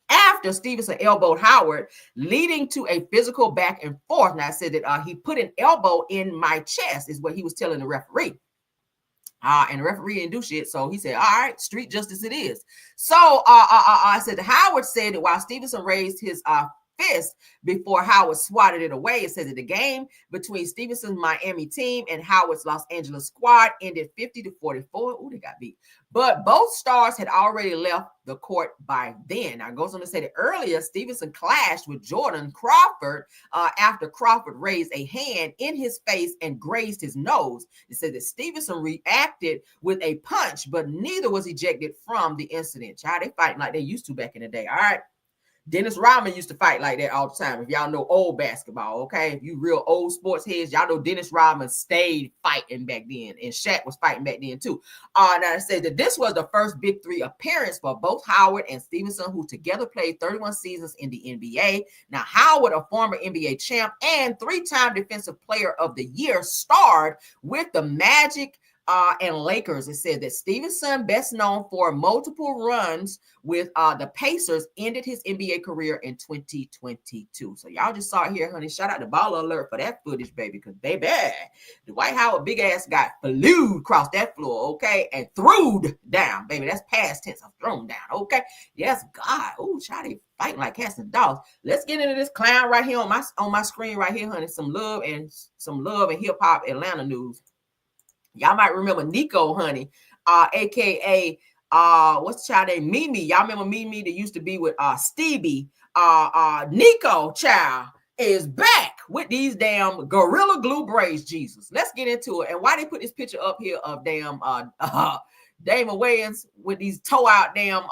after Stevenson elbowed Howard, leading to a physical back and forth. Now I said that he put an elbow in my chest, is what he was telling the referee. And the referee didn't do shit, so he said, all right, street justice it is. So I said Howard said that while Stevenson raised his fist before Howard swatted it away. It says that the game between Stevenson's Miami team and Howard's Los Angeles squad ended 50-44. Oh, they got beat. But both stars had already left the court by then. Now, it goes on to say that earlier, Stevenson clashed with Jordan Crawford after Crawford raised a hand in his face and grazed his nose. It said that Stevenson reacted with a punch, but neither was ejected from the incident. Child, they fighting like they used to back in the day. All right. Dennis Rodman used to fight like that all the time. If y'all know old basketball, okay? If you real old sports heads, y'all know Dennis Rodman stayed fighting back then, and Shaq was fighting back then too. Now I said that this was the first Big 3 appearance for both Howard and Stevenson, who together played 31 seasons in the NBA. Now Howard, a former NBA champ and 3-time Defensive Player of the Year, starred with the Magic and Lakers. It said that Stevenson, best known for multiple runs with the Pacers, ended his NBA career in 2022. So y'all just saw it here, honey. Shout out to Baller Alert for that footage, baby, because baby, Dwight Howard big ass got flew across that floor, okay, and throwed down, baby. That's past tense of thrown down, okay. Yes, God. Oh, child, they fighting like cats and dogs. Let's get into this clown right here on my screen right here, honey. Some love and hip hop Atlanta news. Y'all might remember Nico, honey, aka what's the child name? Mimi. Y'all remember Mimi that used to be with Stevie? Nico, child, is back with these damn Gorilla Glue braids. Jesus, let's get into it. And why they put this picture up here of damn Damon Wayans with these toe out damn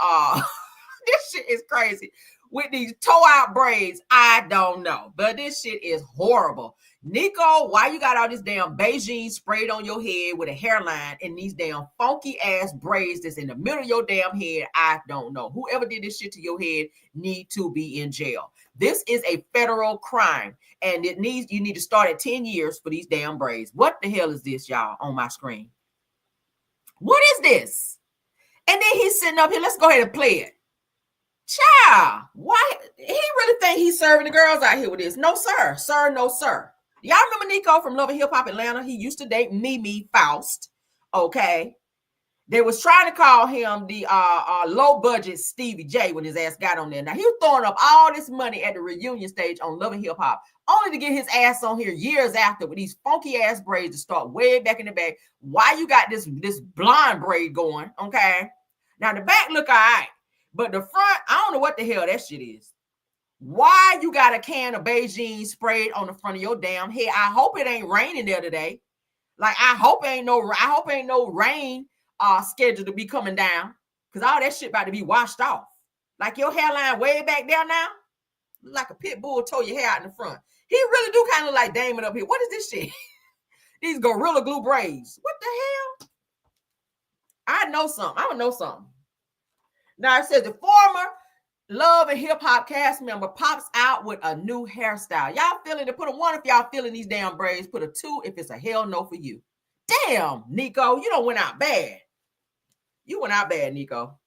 this shit is crazy. With these toe out braids, I don't know, but this shit is horrible. Nico, why you got all this damn Beijing sprayed on your head with a hairline and these damn funky ass braids that's in the middle of your damn head? I don't know. Whoever did this shit to your head need to be in jail. This is a federal crime, and you need to start at 10 years for these damn braids. What the hell is this, y'all, on my screen? What is this? And then he's sitting up here. Let's go ahead and play it. Child, why? He really think he's serving the girls out here with this? No, sir. Sir, no, sir. Y'all remember Nico from Love and Hip Hop Atlanta? He used to date Mimi Faust. Okay. They was trying to call him the low budget Stevie J when his ass got on there. Now he was throwing up all this money at the reunion stage on Love and Hip Hop, only to get his ass on here years after with these funky ass braids to start way back in the back. Why you got this blonde braid going? Okay. Now the back look all right, but the front, I don't know what the hell that shit is. Why you got a can of Beijing sprayed on the front of your damn head? I hope it ain't raining there today. Like I hope ain't no rain scheduled to be coming down, because all that shit about to be washed off. Like your hairline way back there now, like a pit bull tore your hair out in the front. He really do kind of look like Damon up here. What is this shit? These Gorilla Glue braids. What the hell? I know something. I don't know something. Now it says the former Love and Hip Hop cast member pops out with a new hairstyle. Y'all feeling it? Put a 1 if y'all feeling these damn braids. Put a 2 if it's a hell no for you. Damn, Nico, you done went out bad. You went out bad, Nico.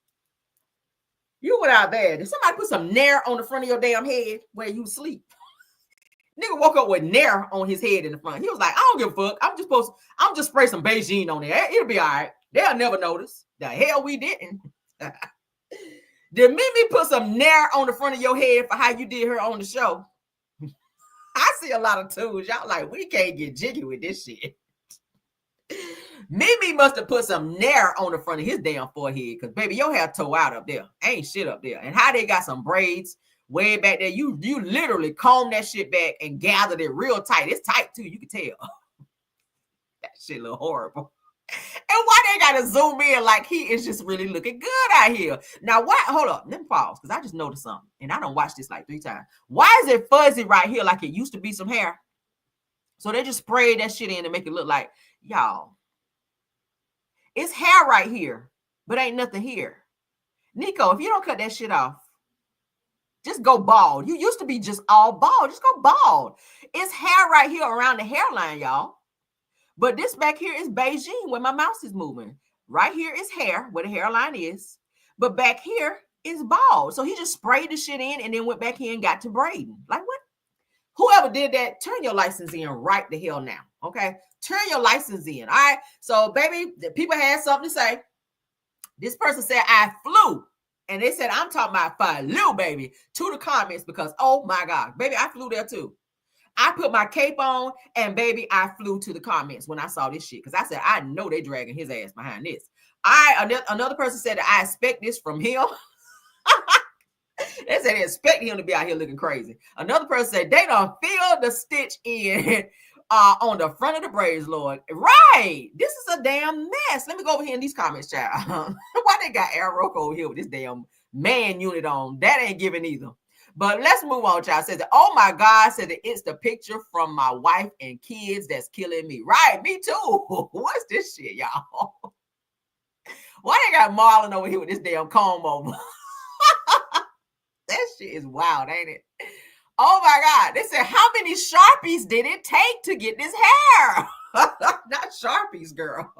You went out bad. Did somebody put some Nair on the front of your damn head where you sleep? Nigga woke up with Nair on his head in the front. He was like, I don't give a fuck. I'm just spray some Beijing on there. It'll be all right. They'll never notice. The hell we didn't. Did Mimi put some Nair on the front of your head for how you did her on the show? I see a lot of tools. Y'all like, we can't get jiggy with this shit. Mimi must have put some Nair on the front of his damn forehead, because baby, your hair tore out up there. Ain't shit up there. And how they got some braids way back there. You literally combed that shit back and gathered it real tight. It's tight too, you can tell. That shit look horrible. And why they got to zoom in like he is just really looking good out here. Now, what? Hold up. Let me pause because I just noticed something. And I don't watch this like 3 times. Why is it fuzzy right here like it used to be some hair? So they just sprayed that shit in to make it look like, y'all, it's hair right here, but ain't nothing here. Nico, if you don't cut that shit off, just go bald. You used to be just all bald. Just go bald. It's hair right here around the hairline, y'all. But this back here is Beijing where my mouse is moving. Right here is hair where the hairline is. But back here is bald. So he just sprayed the shit in and then went back here and got to braiding. Like what? Whoever did that, turn your license in right the hell now. Okay? Turn your license in. All right? So, baby, the people had something to say. This person said, I flew. And they said, I'm talking about flew, baby, to the comments because, oh, my God. Baby, I flew there, too. I put my cape on, and, baby, I flew to the comments when I saw this shit because I said, I know they dragging his ass behind this. Another person said that I expect this from him. They said they expect him to be out here looking crazy. Another person said they don't feel the stitch in on the front of the braids, Lord. Right. This is a damn mess. Let me go over here in these comments, child. Why they got RHOA over here with this damn man unit on? That ain't giving either. But let's move on, child. Says that, oh my God, said that it's the picture from my wife and kids that's killing me. Right, me too. What's this shit, y'all? Why they got Marlon over here with this damn comb over? That shit is wild, ain't it? Oh my God. They said, how many Sharpies did it take to get this hair? Not Sharpies, girl.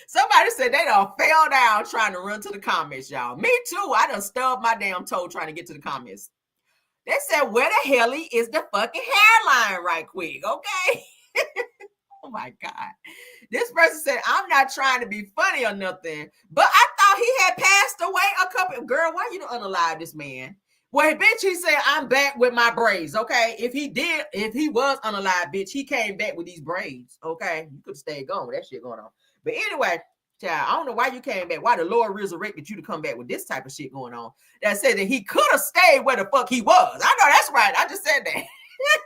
Somebody said they done fell down trying to run to the comments, y'all. Me too. I done stubbed my damn toe trying to get to the comments. They said, where the hell is the fucking hairline right quick, okay? Oh my God. This person said, I'm not trying to be funny or nothing, but I thought he had passed away a couple. Girl, why you don't unalive this man? Well, bitch, he said, I'm back with my braids, okay? If he was unalive, bitch, he came back with these braids, okay? You could stay gone with that shit going on. But anyway, child, I don't know why you came back. Why the Lord resurrected you to come back with this type of shit going on? That said that he could have stayed where the fuck he was. I know that's right. I just said that.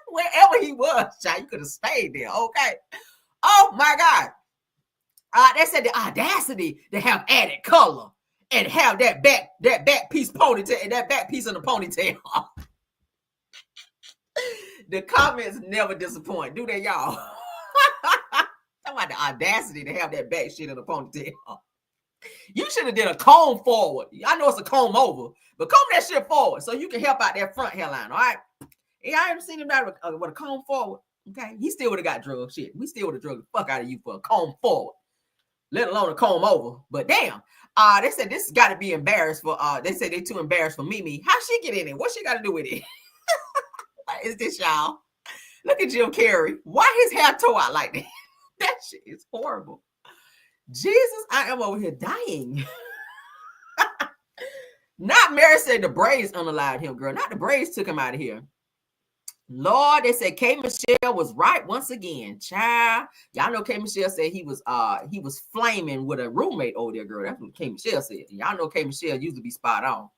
Wherever he was, child, you could have stayed there, okay? Oh my God. They said the audacity to have added color and have that back piece ponytail and that back piece in the ponytail. The comments never disappoint, do they, y'all? Talking about the audacity to have that back shit in the ponytail. You should have did a comb forward. I know it's a comb over, but comb that shit forward so you can help out that front hairline, all right? Yeah, I haven't seen him with a comb forward. Okay, he still would have got drugged. Shit, we still would have drugged the fuck out of you for a comb forward, let alone a comb over. But damn, they said this got to be embarrassed for. They said they too embarrassed for Mimi. How she get in it? What she got to do with it? What is this, y'all? Look at Jim Carrey. Why his hair tore out like that? That shit is horrible. Jesus, I am over here dying. Not Mary said the braids unalived him, girl. Not the braids took him out of here. Lord, they said K. Michelle was right once again. Child, y'all know K. Michelle said he was flaming with a roommate over there, girl. That's what K. Michelle said. Y'all know K. Michelle used to be spot on.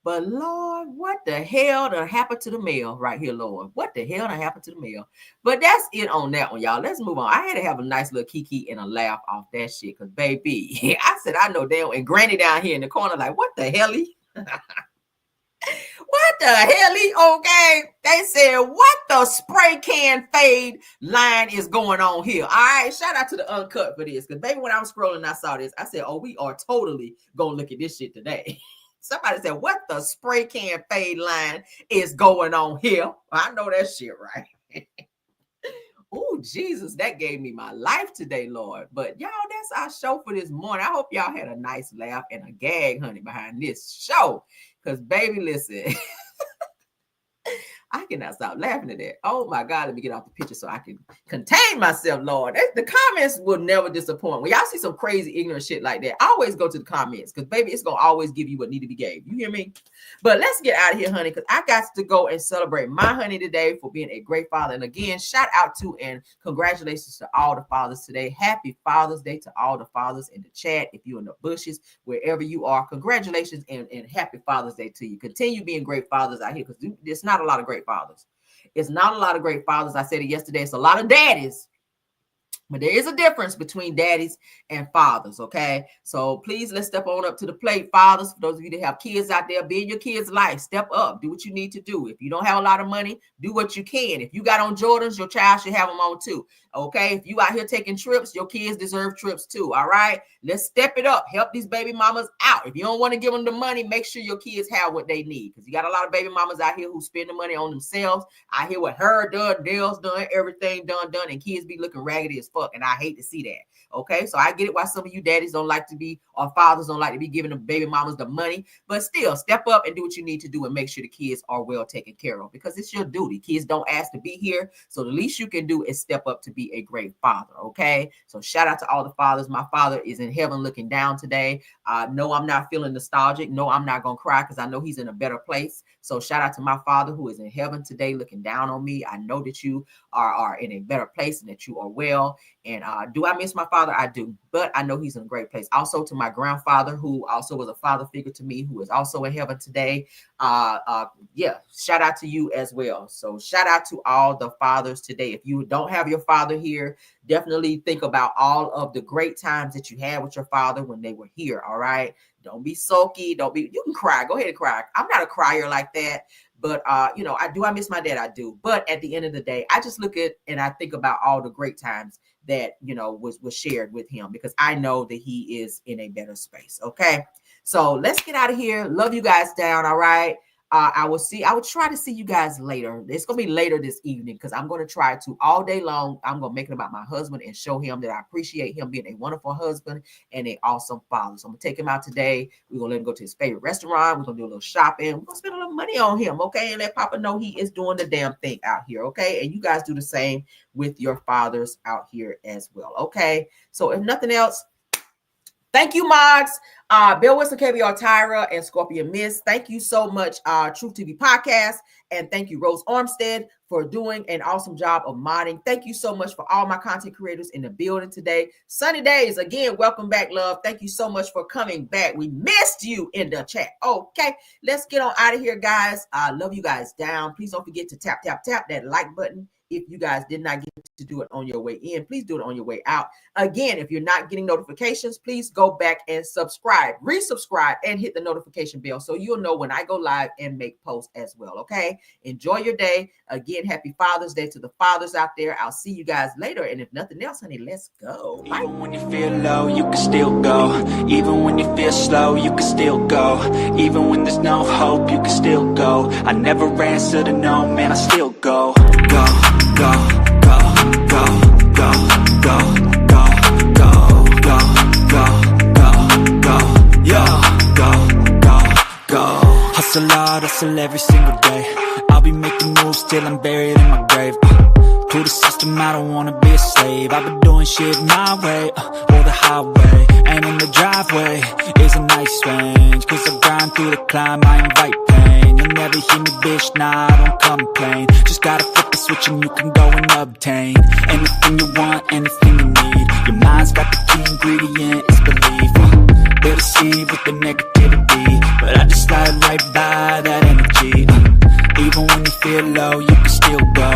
But Lord, what the hell done happened to the male right here, Lord? What the hell done happened to the male? But that's it on that one, y'all. Let's move on. I had to have a nice little kiki and a laugh off that shit, because baby, I said I know damn, and Granny down here in the corner like, what the hell? What the hell? Okay. They said, what the spray can fade line is going on here? All right. Shout out to the Uncut for this. Because baby, when I was scrolling, I saw this. I said, oh, we are totally going to look at this shit today. Somebody said, what the spray can fade line is going on here? I know that shit, right? Oh, Jesus, that gave me my life today, Lord. But y'all, that's our show for this morning. I hope y'all had a nice laugh and a gag, honey, behind this show. Because, baby, listen, I cannot stop laughing at that. Oh, my God, let me get off the picture so I can contain myself, Lord. The comments will never disappoint. When y'all see some crazy, ignorant shit like that, always go to the comments because, baby, it's going to always give you what need to be gave. You hear me? But let's get out of here, honey, because I got to go and celebrate my honey today for being a great father. And, again, shout out to and congratulations to all the fathers today. Happy Father's Day to all the fathers in the chat. If you're in the bushes, wherever you are, congratulations and happy Father's Day to you. Continue being great fathers out here because there's not a lot of great fathers. It's not a lot of great fathers. I said it yesterday. It's a lot of daddies, But there is a difference between daddies and fathers, okay? So please, let's step on up to the plate, fathers. For those of you that have kids out there, be in your kids' life. Step up. Do what you need to do. If you don't have a lot of money, do what you can. If you got on Jordans, your child should have them on too, okay? If you out here taking trips, your kids deserve trips too, all right? Let's step it up. Help these baby mamas out. If you don't want to give them the money, make sure your kids have what they need, because you got a lot of baby mamas out here who spend the money on themselves. I hear what her done, Dale's done, everything done, and kids be looking raggedy as fuck, and I hate to see that. Okay, so I get it why some of you daddies don't like to be, or fathers don't like to be giving the baby mamas the money, but still step up and do what you need to do and make sure the kids are well taken care of, because it's your duty. Kids don't ask to be here, so the least you can do is step up to be a great father. Okay, so shout out to all the fathers. My father is in heaven looking down today. No, I'm not feeling nostalgic. No, I'm not gonna cry, because I know he's in a better place. So shout out to my father who is in heaven today looking down on me. I know that you are in a better place and that you are well. And do I miss my father? I do, but I know he's in a great place. Also to my grandfather, who also was a father figure to me, who is also in heaven today. Yeah, shout out to you as well. So shout out to all the fathers today. If you don't have your father here, definitely think about all of the great times that you had with your father when they were here. All right. Don't be sulky. You can cry. Go ahead and cry. I'm not a crier like that. But, I miss my dad. I do. But at the end of the day, I just look at and I think about all the great times that, was shared with him, because I know that he is in a better space. Okay. So let's get out of here. Love you guys down. All right. I will try to see you guys later. It's going to be later this evening, because I'm going to try to all day long. I'm going to make it about my husband and show him that I appreciate him being a wonderful husband and an awesome father. So I'm going to take him out today. We're going to let him go to his favorite restaurant. We're going to do a little shopping. We're going to spend a little money on him. Okay. And let Papa know he is doing the damn thing out here. Okay. And you guys do the same with your fathers out here as well. Okay. So if nothing else, thank you, mods. Bill Wilson, KBR Tyra, and Scorpion Miss. Thank you so much, Truth TV Podcast. And thank you, Rose Armstead, for doing an awesome job of modding. Thank you so much for all my content creators in the building today. Sunny Days, again, welcome back, love. Thank you so much for coming back. We missed you in the chat. Okay, let's get on out of here, guys. I love you guys down. Please don't forget to tap that like button. If you guys did not get to do it on your way in, please do it on your way out. Again, if you're not getting notifications, please go back and subscribe, resubscribe, and hit the notification bell so you'll know when I go live and make posts as well. Okay. Enjoy your day. Again, happy Father's Day to the fathers out there. I'll see you guys later. And if nothing else, honey, let's go. Bye. Even when you feel low, you can still go. Even when you feel slow, you can still go. Even when there's no hope, you can still go. I never answer to no, man, I still go. Go, go, go, go, go, go, go, go, go, go, go, go, yo, go. Hustle hard, hustle every single day. I'll be making moves till I'm buried in my grave. To the system, I don't wanna be a slave. I've been doing shit my way, or the highway. And in the driveway is a nice range, cause I grind through the climb, I invite pain. You'll never hear me, bitch, nah, I don't complain. Just gotta flip the switch and you can go and obtain anything you want, anything you need. Your mind's got the key ingredient, it's belief. They'll deceive with the negativity, but I just slide right by that energy. Even when you feel low, you can still go.